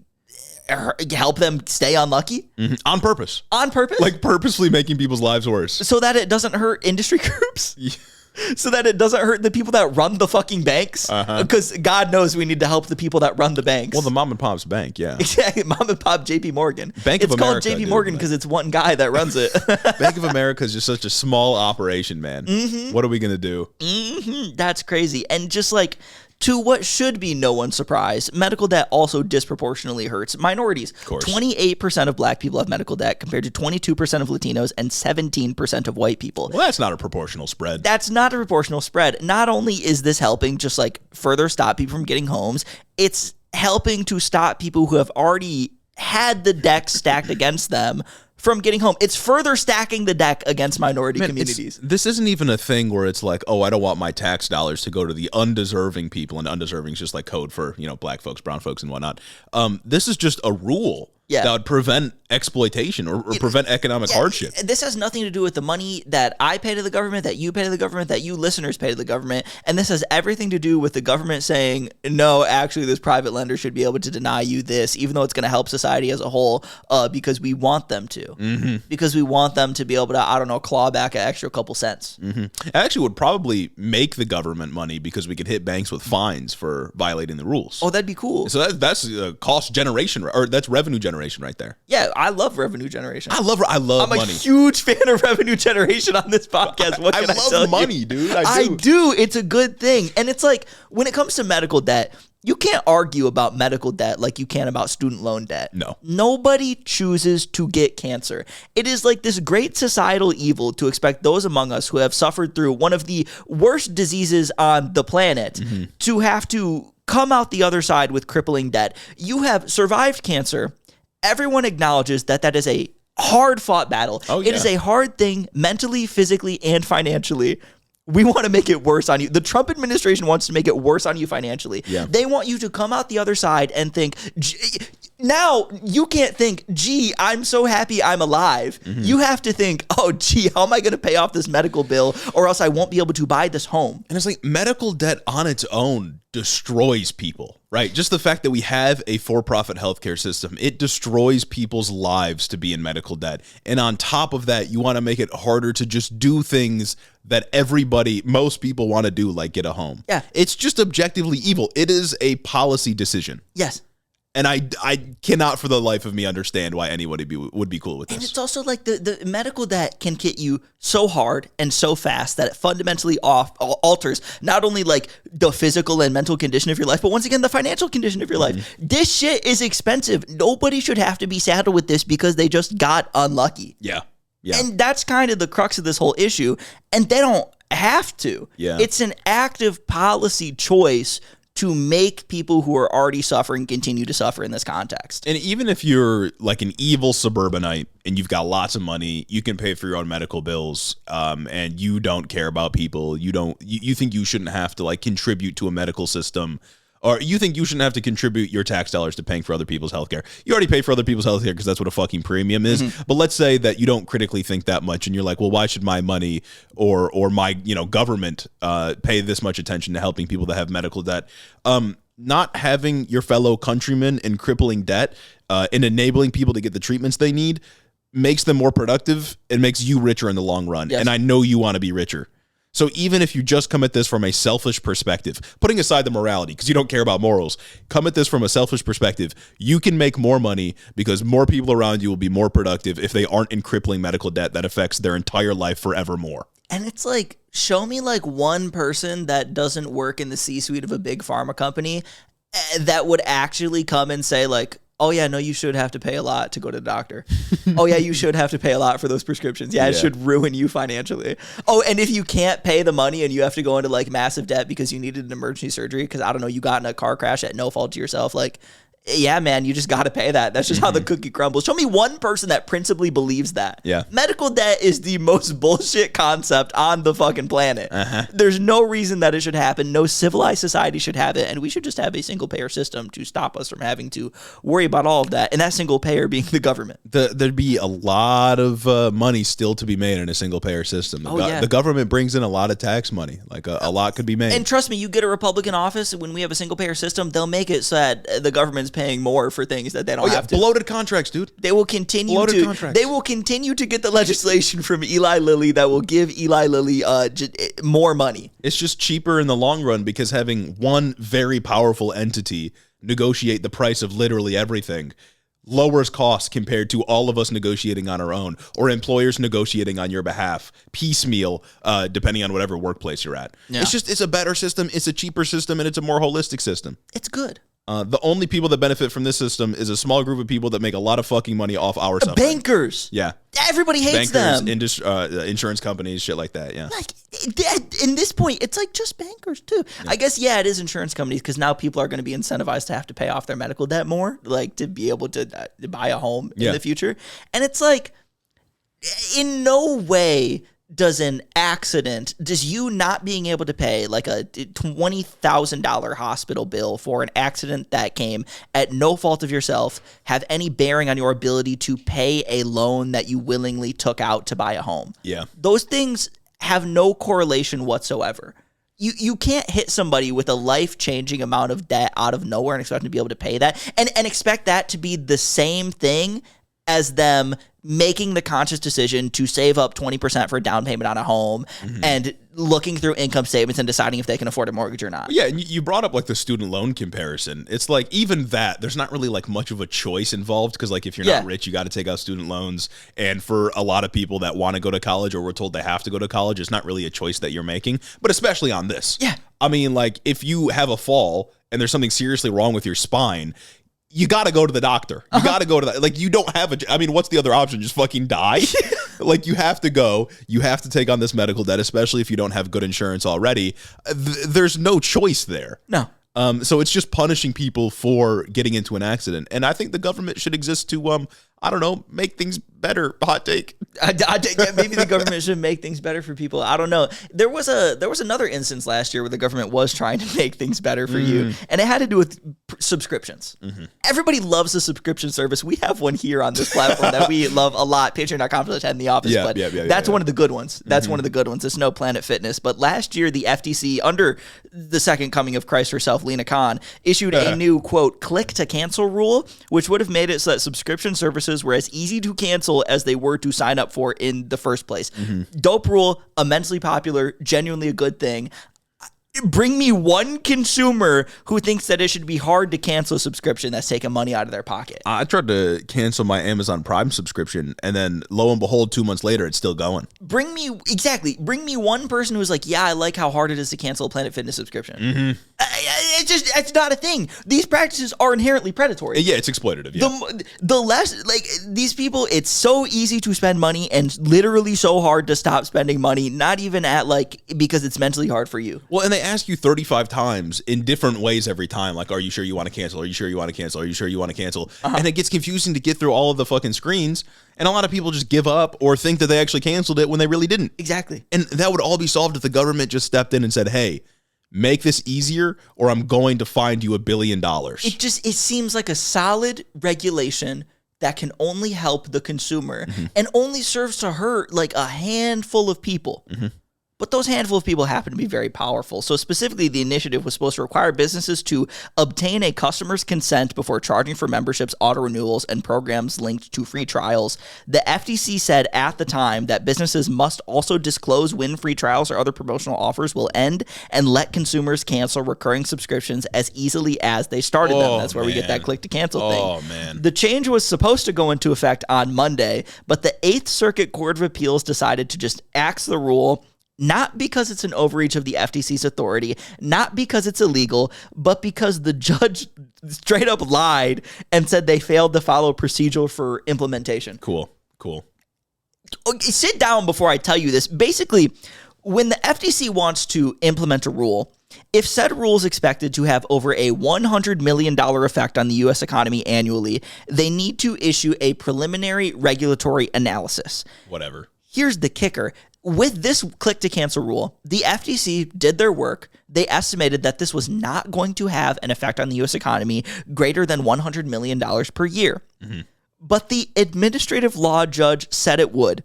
help them stay unlucky. On purpose. On purpose? Like purposely making people's lives worse. So that it doesn't hurt industry groups? So that it doesn't hurt the people that run the fucking banks? Because God knows we need to help the people that run the banks. Well, the mom and pop's bank, yeah. Exactly, mom and pop JP Morgan. Bank of America. It's called JP Morgan because it's one guy that runs it. Bank of America is just such a small operation, man. What are we going to do? That's crazy. And just like, to what should be no one's surprise, medical debt also disproportionately hurts minorities. Of course. 28% of black people have medical debt compared to 22% of Latinos and 17% of white people. Well, that's not a proportional spread. That's not a proportional spread. Not only is this helping just like further stop people from getting homes, it's helping to stop people who have already had the deck stacked against them from getting home. It's further stacking the deck against minority communities. This isn't even a thing where it's like, oh, I don't want my tax dollars to go to the undeserving people, and undeserving is just like code for, black folks, brown folks, and whatnot. This is just a rule that would prevent exploitation or prevent economic hardship. This has nothing to do with the money that I pay to the government, that you pay to the government, that you listeners pay to the government. And this has everything to do with the government saying, no, actually, this private lender should be able to deny you this, even though it's going to help society as a whole, because we want them to. Because we want them to be able to, I don't know, claw back an extra couple cents. It actually would probably make the government money because we could hit banks with fines for violating the rules. Oh, that'd be cool. So that's cost generation, or that's revenue generation right there. Yeah, I love revenue generation. I love I'm money. a huge fan of revenue generation on this podcast. What can I tell love money, you? dude. I do. It's a good thing. And it's like, when it comes to medical debt, you can't argue about medical debt like you can about student loan debt. No. Nobody chooses to get cancer. It is like this great societal evil to expect those among us who have suffered through one of the worst diseases on the planet to have to come out the other side with crippling debt. You have survived cancer. Everyone acknowledges that that is a hard-fought battle. Oh, yeah. It is a hard thing mentally, physically, and financially. We want to make it worse on you. The Trump administration wants to make it worse on you financially. Yeah. They want you to come out the other side and think, now you can't think, gee, I'm so happy I'm alive. You have to think, oh, gee, how am I going to pay off this medical bill, or else I won't be able to buy this home? And it's like medical debt on its own destroys people, right? Just the fact that we have a for-profit healthcare system, it destroys people's lives to be in medical debt. And on top of that, you want to make it harder to just do things that most people want to do, like get a home. Yeah. It's just objectively evil. It is a policy decision. Yes. And I cannot for the life of me understand why anybody would be cool with this. And it's also like the medical debt can hit you so hard and so fast that it fundamentally alters not only like the physical and mental condition of your life, but once again, the financial condition of your life. This shit is expensive. Nobody should have to be saddled with this because they just got unlucky. Yeah. Yeah. And that's kind of the crux of this whole issue. And they don't have to. Yeah. It's an active policy choice to make people who are already suffering continue to suffer in this context. And even if you're like an evil suburbanite and you've got lots of money, you can pay for your own medical bills, and you don't care about people. You think you shouldn't have to like contribute to a medical system, or you think you shouldn't have to contribute your tax dollars to paying for other people's healthcare. You already pay for other people's healthcare because that's what a fucking premium is. But let's say that you don't critically think that much and you're like, well, why should my money or my government pay this much attention to helping people that have medical debt? Not having your fellow countrymen in crippling debt and enabling people to get the treatments they need makes them more productive and makes you richer in the long run. Yes. And I know you want to be richer. So even if you just come at this from a selfish perspective, putting aside the morality, because you don't care about morals, come at this from a selfish perspective, you can make more money because more people around you will be more productive if they aren't in crippling medical debt that affects their entire life forevermore. And it's like, show me like one person that doesn't work in the C-suite of a big pharma company that would actually come and say like, oh, yeah, no, you should have to pay a lot to go to the doctor. Oh, yeah, you should have to pay a lot for those prescriptions. Yeah, it should ruin you financially. Oh, and if you can't pay the money and you have to go into like massive debt because you needed an emergency surgery because, I don't know, you got in a car crash at no fault to yourself, like, yeah, man, you just got to pay that. That's just how the cookie crumbles. Show me one person that principally believes that. Yeah. Medical debt is the most bullshit concept on the fucking planet. There's no reason that it should happen. No civilized society should have it. And we should just have a single payer system to stop us from having to worry about all of that. And that single payer being the government. There'd be a lot of money still to be made in a single payer system. The government brings in a lot of tax money. Like a lot could be made. And trust me, you get a Republican office, when we have a single payer system, they'll make it so that the government's paying more for things that they don't have to. Bloated contracts, dude. They will continue to get the legislation from Eli Lilly that will give Eli Lilly more money. It's just cheaper in the long run because having one very powerful entity negotiate the price of literally everything lowers costs compared to all of us negotiating on our own or employers negotiating on your behalf piecemeal, depending on whatever workplace you're at. Yeah. It's a better system, it's a cheaper system, and it's a more holistic system. It's good. The only people that benefit from this system is a small group of people that make a lot of fucking money off our suffering. Bankers. Yeah. Everybody hates them. Insurance companies, shit like that, yeah. Like, in this point, it's like just bankers, too. Yeah. I guess, yeah, it is insurance companies because now people are going to be incentivized to have to pay off their medical debt more, like to be able to buy a home in the future. And it's like, in no way does you not being able to pay like a $20,000 hospital bill for an accident that came at no fault of yourself have any bearing on your ability to pay a loan that you willingly took out to buy a home? Yeah. Those things have no correlation whatsoever. You can't hit somebody with a life-changing amount of debt out of nowhere and expect them to be able to pay that and expect that to be the same thing as them making the conscious decision to save up 20% for a down payment on a home and looking through income statements and deciding if they can afford a mortgage or not. Yeah, and you brought up like the student loan comparison. It's like even that, there's not really like much of a choice involved because like if you're not rich, you got to take out student loans. And for a lot of people that want to go to college or we're told they have to go to college, it's not really a choice that you're making, but especially on this. Yeah. I mean, like if you have a fall and there's something seriously wrong with your spine, you got to go to the doctor. You got to go to that. Like, you don't have I mean, what's the other option? Just fucking die? Like, you have to go. You have to take on this medical debt, especially if you don't have good insurance already. There's no choice there. No. So it's just punishing people for getting into an accident. And I think the government should exist to, I don't know, make things better. Hot take. Maybe the government should make things better for people. I don't know. There was another instance last year where the government was trying to make things better for you, and it had to do with subscriptions. Everybody loves the subscription service. We have one here on this platform that we love a lot. Patreon.com/Ted in the office. Yeah, but yeah, that's one of the good ones. That's one of the good ones. It's no Planet Fitness. But last year, the FTC, under the second coming of Christ herself, Lena Khan, issued a new, quote, click to cancel rule, which would have made it so that subscription services were as easy to cancel as they were to sign up for in the first place. Dope rule, immensely popular, genuinely a good thing. Bring me one consumer who thinks that it should be hard to cancel a subscription that's taking money out of their pocket. I tried to cancel my Amazon Prime subscription, and then lo and behold, 2 months later, it's still going. Bring me one person who's like, yeah, I like how hard it is to cancel a Planet Fitness subscription. It's not a thing. These practices are inherently predatory. Yeah, it's exploitative. Yeah. The less, like, these people, it's so easy to spend money and literally so hard to stop spending money, not even at, like, because it's mentally hard for you. Well, and they ask you 35 times in different ways every time, like, are you sure you want to cancel? Are you sure you want to cancel? Are you sure you want to cancel? And it gets confusing to get through all of the fucking screens, and a lot of people just give up or think that they actually canceled it when they really didn't. Exactly. And that would all be solved if the government just stepped in and said, hey, make this easier or I'm going to find you $1 billion. It seems like a solid regulation that can only help the consumer and only serves to hurt like a handful of people. But those handful of people happen to be very powerful. So specifically, the initiative was supposed to require businesses to obtain a customer's consent before charging for memberships, auto renewals, and programs linked to free trials. The FTC said at the time that businesses must also disclose when free trials or other promotional offers will end and let consumers cancel recurring subscriptions as easily as they started them. That's where we get that click to cancel thing. Oh, man. The change was supposed to go into effect on Monday, but the 8th Circuit Court of Appeals decided to just axe the rule. Not because it's an overreach of the FTC's authority, not because it's illegal, but because the judge straight up lied and said they failed to follow procedure for implementation. Cool. Okay, sit down before I tell you this. Basically, when the FTC wants to implement a rule, if said rule is expected to have over a $100 million effect on the U.S. economy annually, they need to issue a preliminary regulatory analysis. Whatever. Here's the kicker. With this click to cancel rule, the FTC did their work. They estimated that this was not going to have an effect on the U.S. economy greater than $100 million per year. But the administrative law judge said it would.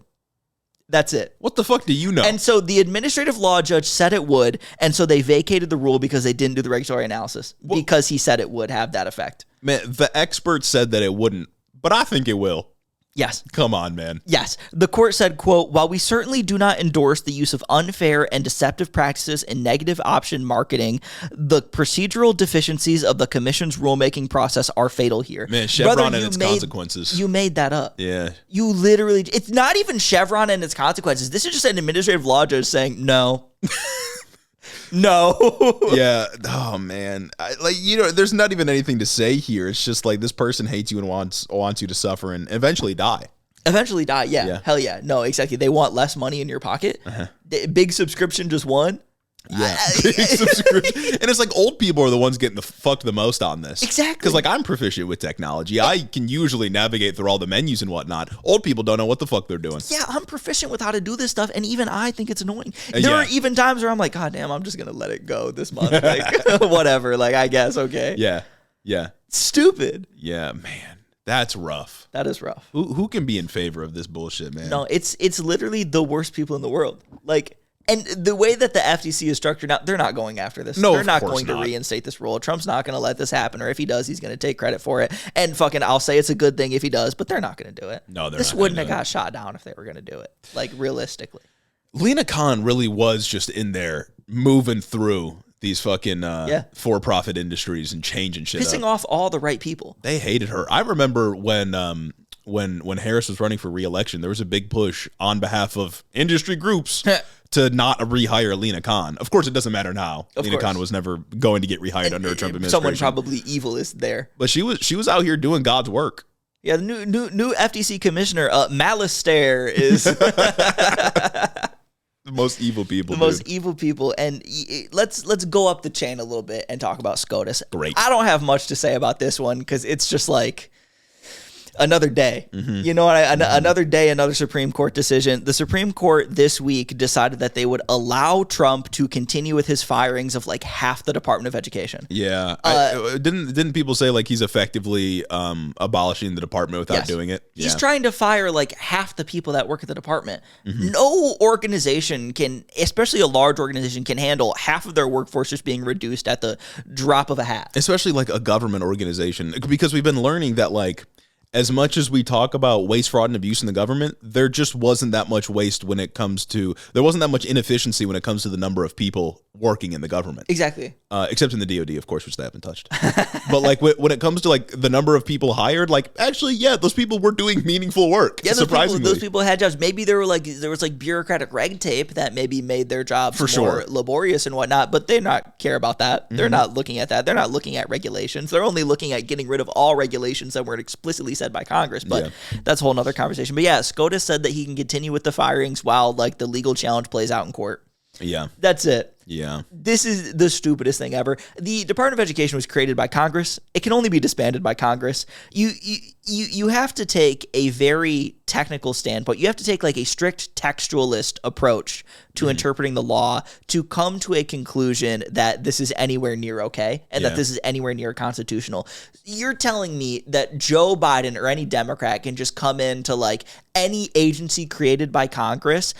That's it. What the fuck do you know? And so the administrative law judge said it would, and so they vacated the rule because they didn't do the regulatory analysis because he said it would have that effect. Man, the experts said that it wouldn't, but I think it will. Yes. Come on, man. Yes. The court said, quote, while we certainly do not endorse the use of unfair and deceptive practices in negative option marketing, the procedural deficiencies of the commission's rulemaking process are fatal here. Man, Chevron and its consequences. You made that up. Yeah. You literally, it's not even Chevron and its consequences. This is just an administrative law judge saying, no. No. Yeah. Oh, man. There's not even anything to say here. It's just like this person hates you and wants you to suffer and eventually die. Yeah. Hell yeah. No, exactly. They want less money in your pocket. Big subscription just won. Yeah. And it's like old people are the ones getting fucked the most on this. Exactly. Because like I'm proficient with technology. I can usually navigate through all the menus and whatnot. Old people don't know what the fuck they're doing. Yeah, I'm proficient with how to do this stuff, and even I think it's annoying. There are even times where I'm like, God damn, I'm just going to let it go this month. Like, whatever. Like, I guess, okay. Yeah. Yeah. Stupid. Yeah, man. That's rough. That is rough. Who can be in favor of this bullshit, man? No, it's literally the worst people in the world. Like, and the way that the FTC is structured now, they're not going after this. No, they're not of course going not. to reinstate this rule. Trump's not going to let this happen, or if he does, he's going to take credit for it. And fucking, I'll say it's a good thing if he does, but they're not going to do it. No, this wouldn't have got shot down if they were going to do it. Like, realistically. Lena Khan really was just in there moving through these fucking for-profit industries and changing shit Pissing off all the right people. They hated her. I remember when Harris was running for re-election, there was a big push on behalf of industry groups to not rehire Lena Khan. Of course, it doesn't matter now. Lena Khan was never going to get rehired under a Trump administration. Someone probably evil is there. But she was out here doing God's work. Yeah, the new FTC commissioner, Malice Stare, is the most evil people. The most evil people. And let's go up the chain a little bit and talk about SCOTUS. Great. I don't have much to say about this one because it's just like another day. You know what? Another day, another Supreme Court decision. The Supreme Court this week decided that they would allow Trump to continue with his firings of like half the Department of Education. Yeah. Didn't people say like he's effectively abolishing the department without doing it? He's trying to fire like half the people that work at the department. No organization can, especially a large organization, can handle half of their workforce just being reduced at the drop of a hat. Especially like a government organization, because we've been learning that like as much as we talk about waste, fraud, and abuse in the government, there just wasn't that much waste when it comes to, there wasn't that much inefficiency when it comes to the number of people working in the government. Exactly. Except in the DOD, of course, which they haven't touched. But like when it comes to like the number of people hired, like actually, yeah, those people were doing meaningful work. Yeah, surprisingly. Those people had jobs. Maybe there was like bureaucratic red tape that maybe made their jobs more laborious and whatnot, but they not care about that. They're not looking at that. They're not looking at regulations. They're only looking at getting rid of all regulations that weren't explicitly said by Congress, but that's a whole nother conversation. But yeah, SCOTUS said that he can continue with the firings while like the legal challenge plays out in court. Yeah. That's it. Yeah. This is the stupidest thing ever. The Department of Education was created by Congress. It can only be disbanded by Congress. You have to take a very technical standpoint. You have to take like a strict textualist approach to interpreting the law to come to a conclusion that this is anywhere near okay and that this is anywhere near constitutional. You're telling me that Joe Biden or any Democrat can just come into like any agency created by Congress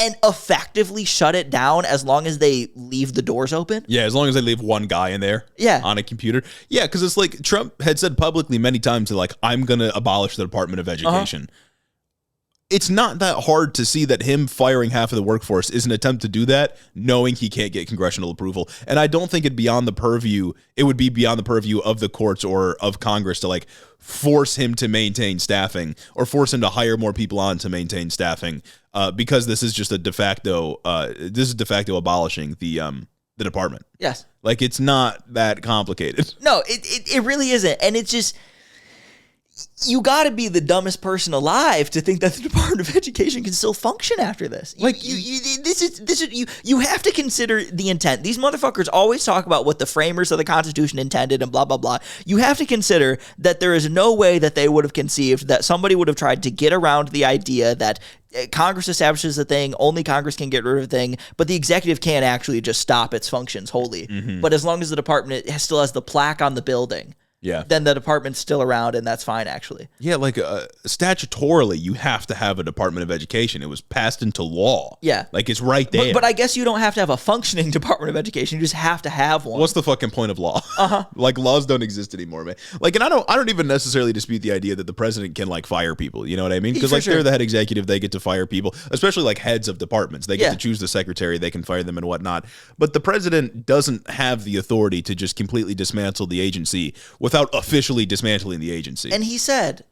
and effectively shut it down as long as they leave the doors open? Yeah, as long as they leave one guy in there on a computer. Yeah, because it's like Trump had said publicly many times, like, I'm going to abolish the Department of Education. It's not that hard to see that him firing half of the workforce is an attempt to do that, knowing he can't get congressional approval. And I don't think it would be beyond the purview of the courts or of Congress to like force him to maintain staffing or force him to hire more people on to maintain staffing, because this is just a de facto abolishing the department. Yes. Like, it's not that complicated. No, it really isn't. And it's just, you got to be the dumbest person alive to think that the Department of Education can still function after this. Like, you have to consider the intent. These motherfuckers always talk about what the framers of the Constitution intended and blah, blah, blah. You have to consider that there is no way that they would have conceived that somebody would have tried to get around the idea that Congress establishes a thing, only Congress can get rid of a thing, but the executive can't actually just stop its functions wholly. But as long as the department still has the plaque on the building, then the department's still around, and that's fine, actually. Yeah, like statutorily, you have to have a Department of Education. It was passed into law. Yeah. Like, it's right there. But I guess you don't have to have a functioning Department of Education. You just have to have one. What's the fucking point of law? Like, laws don't exist anymore, man. Like, and I don't even necessarily dispute the idea that the president can, like, fire people. You know what I mean? Because, like, they're the head executive. They get to fire people, especially, like, heads of departments. They get to choose the secretary. They can fire them and whatnot. But the president doesn't have the authority to just completely dismantle the agency without officially dismantling the agency. And he said,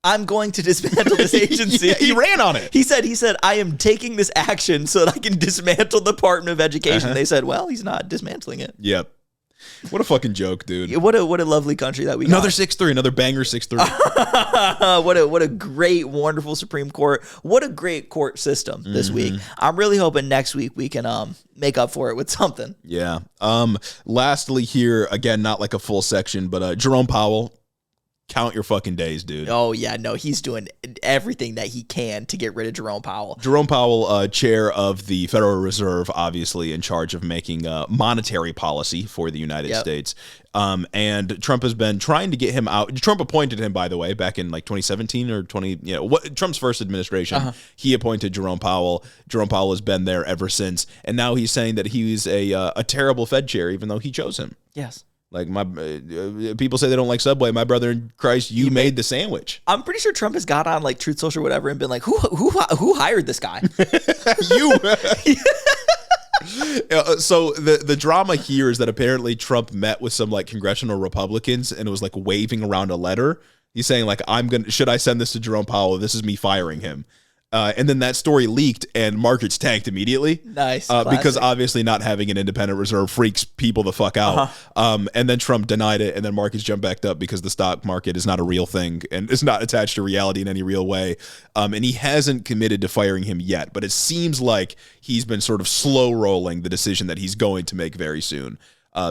I'm going to dismantle this agency. He ran on it. He said, I am taking this action so that I can dismantle the Department of Education. They said, well, he's not dismantling it. Yep. What a fucking joke, dude. What a lovely country that we got. Another 6-3, another banger 6-3. What a great, wonderful Supreme Court. What a great court system this week. I'm really hoping next week we can make up for it with something. Yeah. Lastly here, again, not like a full section, but Jerome Powell, count your fucking days, dude. Oh, yeah. No, he's doing everything that he can to get rid of Jerome Powell. Jerome Powell, chair of the Federal Reserve, obviously in charge of making monetary policy for the United States. And Trump has been trying to get him out. Trump appointed him, by the way, back in like 2017 or Trump's first administration. He appointed Jerome Powell. Jerome Powell has been there ever since. And now he's saying that he's a terrible Fed chair, even though he chose him. Yes. Like my people say they don't like Subway. My brother in Christ, you made the sandwich. I'm pretty sure Trump has got on like Truth Social or whatever and been like, who hired this guy? You. So the drama here is that apparently Trump met with some like congressional Republicans and it was like waving around a letter. He's saying like, should I send this to Jerome Powell? This is me firing him. And then that story leaked and markets tanked immediately. Nice. Because obviously not having an independent reserve freaks people the fuck out. And then Trump denied it and then markets jumped back up because the stock market is not a real thing and is not attached to reality in any real way. And he hasn't committed to firing him yet, but it seems like he's been sort of slow rolling the decision that he's going to make very soon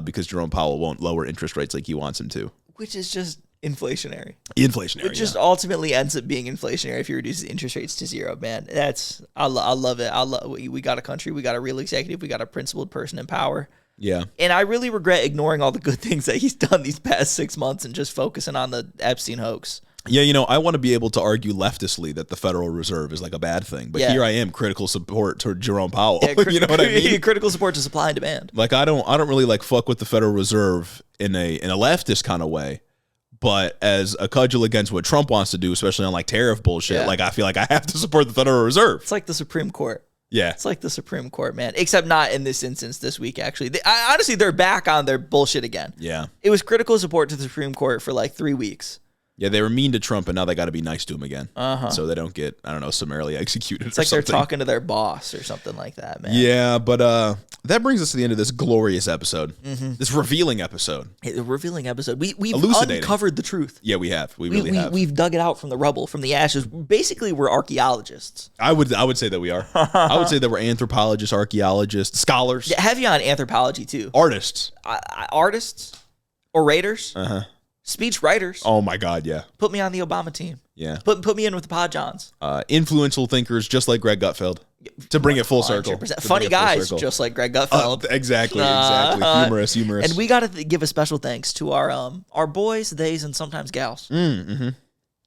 because Jerome Powell won't lower interest rates like he wants him to. Which is just inflationary. It just ultimately ends up being inflationary if you reduce the interest rates to zero, man. I love it. We got a country, we got a real executive, we got a principled person in power. Yeah. And I really regret ignoring all the good things that he's done these past 6 months and just focusing on the Epstein hoax. Yeah, I want to be able to argue leftistly that the Federal Reserve is like a bad thing, but here I am, critical support to Jerome Powell. You know what I mean? Critical support to supply and demand. Like I don't really like fuck with the Federal Reserve in a leftist kind of way. But as a cudgel against what Trump wants to do, especially on like tariff bullshit, like I feel like I have to support the Federal Reserve. It's like the Supreme Court. Yeah. It's like the Supreme Court, man. Except not in this instance this week, actually. Honestly, they're back on their bullshit again. Yeah. It was critical support to the Supreme Court for like 3 weeks. Yeah, they were mean to Trump, and now they got to be nice to him again. So they don't get, summarily executed. It's like they're talking to their boss or something like that, man. Yeah, but that brings us to the end of this glorious episode, this revealing episode. A revealing episode. We've uncovered the truth. Yeah, we have. We really have. We've dug it out from the rubble, from the ashes. Basically, we're archaeologists. I would say that we are. I would say that we're anthropologists, archaeologists, scholars. Yeah, heavy on anthropology, too. Artists. Artists. Orators. Speech writers. Oh my God, yeah. Put me on the Obama team. Yeah. Put me in with the Pod Johns. Influential thinkers just like Greg Gutfeld. To bring it full circle. Funny guys just like Greg Gutfeld. Exactly. Humorous. And we got to give a special thanks to our boys, theys, and sometimes gals.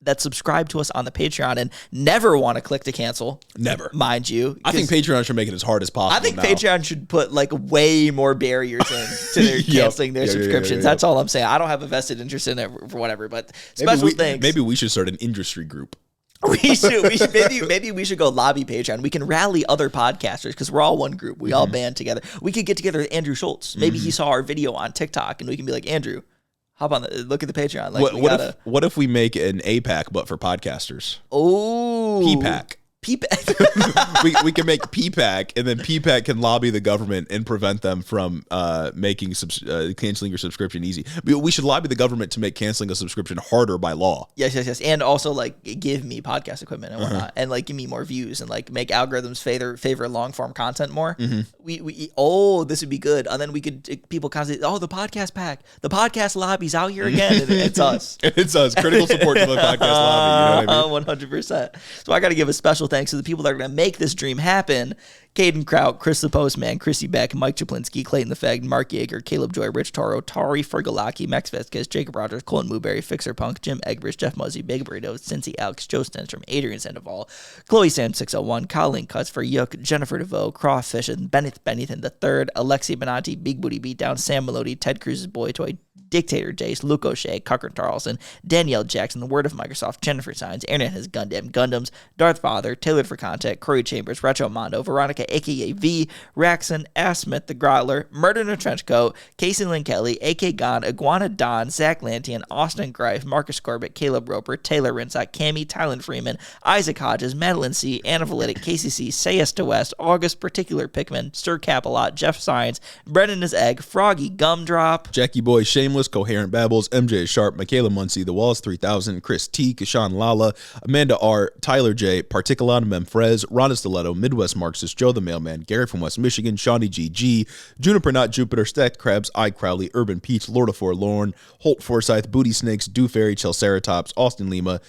That subscribe to us on the Patreon and never want to click to cancel. Never. Mind you. I think Patreon should make it as hard as possible. I think Patreon should put like way more barriers in to their canceling their subscriptions. That's all I'm saying. I don't have a vested interest in it for whatever, but special thanks. Maybe we should start an industry group. We should maybe we should go lobby Patreon. We can rally other podcasters because we're all one group. We all band together. We could get together with Andrew Schultz. Maybe he saw our video on TikTok and we can be like, Andrew, hop on look at the Patreon. Like, what if we make an APAC but for podcasters? Oh, PPAC. PPAC. we can make PPAC, and then PPAC can lobby the government and prevent them from making canceling your subscription easy. We should lobby the government to make canceling a subscription harder by law. Yes. And also like give me podcast equipment and whatnot, and like give me more views and like make algorithms favor long form content more. We this would be good. And then we could people constantly the podcast pack, the podcast lobby's out here again. And it's us. It's us. Critical support to the podcast lobby. You know what I mean? 100%. So I got to give a special thanks to the people that are going to make this dream happen. Caden Kraut, Chris the Postman, Chrissy Beck, Mike Chaplinsky, Clayton the Fag, Mark Yeager, Caleb Joy, Rich Toro, Tari Fergalaki, Max Vasquez, Jacob Rogers, Colin Mooberry, Fixer Punk, Jim Egbers, Jeff Muzzy, Big Burrito, Cincy Alex, Joe Stenstrom, Adrian Sandoval, Chloe Sand 601, Colleen Cuts for Yook, Jennifer DeVoe, Crawfish, and Bennett Bennington III, Alexi Benanti, Big Booty Beatdown, Sam Melody, Ted Cruz's Boy Toy, Dictator Jace, Luke O'Shea, Cochran Tarleson, Danielle Jackson, The Word of Microsoft, Jennifer Signs, Aaron has Gundams, Darth Father, Tailored for Content, Corey Chambers, Retro Mondo, Veronica aka V, Raxon, Ass Smith the Grottler, Murder in a Trench Coat, Casey Lynn Kelly, AK Gon, Iguana Don, Zach Lantian, Austin Greif, Marcus Corbett, Caleb Roper, Taylor Rinsock, Cammy, Tylen Freeman, Isaac Hodges, Madeline C, Anna Valitic, KCC, Sayus to West, August Particular Pickman, Sir Capalot, Jeff Science, Brendan is Egg, Froggy Gumdrop, Jackie Boy, Shameless, Coherent Babbles, MJ is Sharp, Michaela Muncie, The Walls 3000, Chris T, Kashan Lala, Amanda R, Tyler J, Particulon Memfrez, Ron Stiletto, Midwest Marxist, Joe the Mailman, Gary from West Michigan, Shawnee G, Juniper Not Jupiter, Stacked Crabs, I Crowley, Urban Peach, Lord of Forlorn, Holt Forsyth, Booty Snakes, Dew Fairy, Chelceratops, Austin Lima,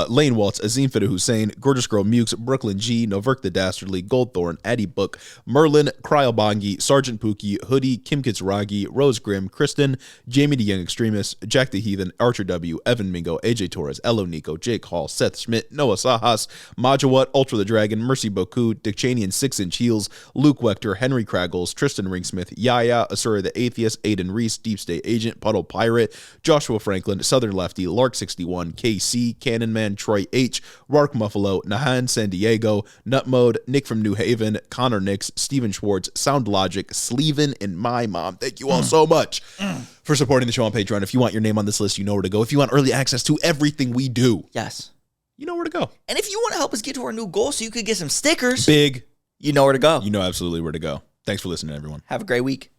Lane Waltz, Azim Fidah Hussein, Gorgeous Girl Mukes, Brooklyn G, Noverk the Dastardly, Goldthorn, Addie Book, Merlin, Cryobongi, Sergeant Pookie, Hoodie, Kim Kitsaragi, Rose Grimm, Kristen, Jamie the Young Extremist, Jack the Heathen, Archer W, Evan Mingo, AJ Torres, Elo Nico, Jake Hall, Seth Schmidt, Noah Sajas, Majawat, Ultra the Dragon, Mercy Boku, Dick Cheney and 6 Inch Heels, Luke Wechter, Henry Kraggles, Tristan Ringsmith, Yaya, Asura the Atheist, Aiden Reese, Deep State Agent, Puddle Pirate, Joshua Franklin, Southern Lefty, Lark 61, KC, Cannon Man, Troy H, Mark Muffalo, Nahan San Diego, Nut Mode, Nick from New Haven, Connor Nix, Steven Schwartz, Sound Logic, Sleven, and my mom. Thank you all so much for supporting the show on Patreon. If you want your name on this list, you know where to go. If you want early access to everything we do, yes, you know where to go. And if you want to help us get to our new goal so you could get some stickers, big, you know where to go. You know absolutely where to go. Thanks for listening, everyone. Have a great week.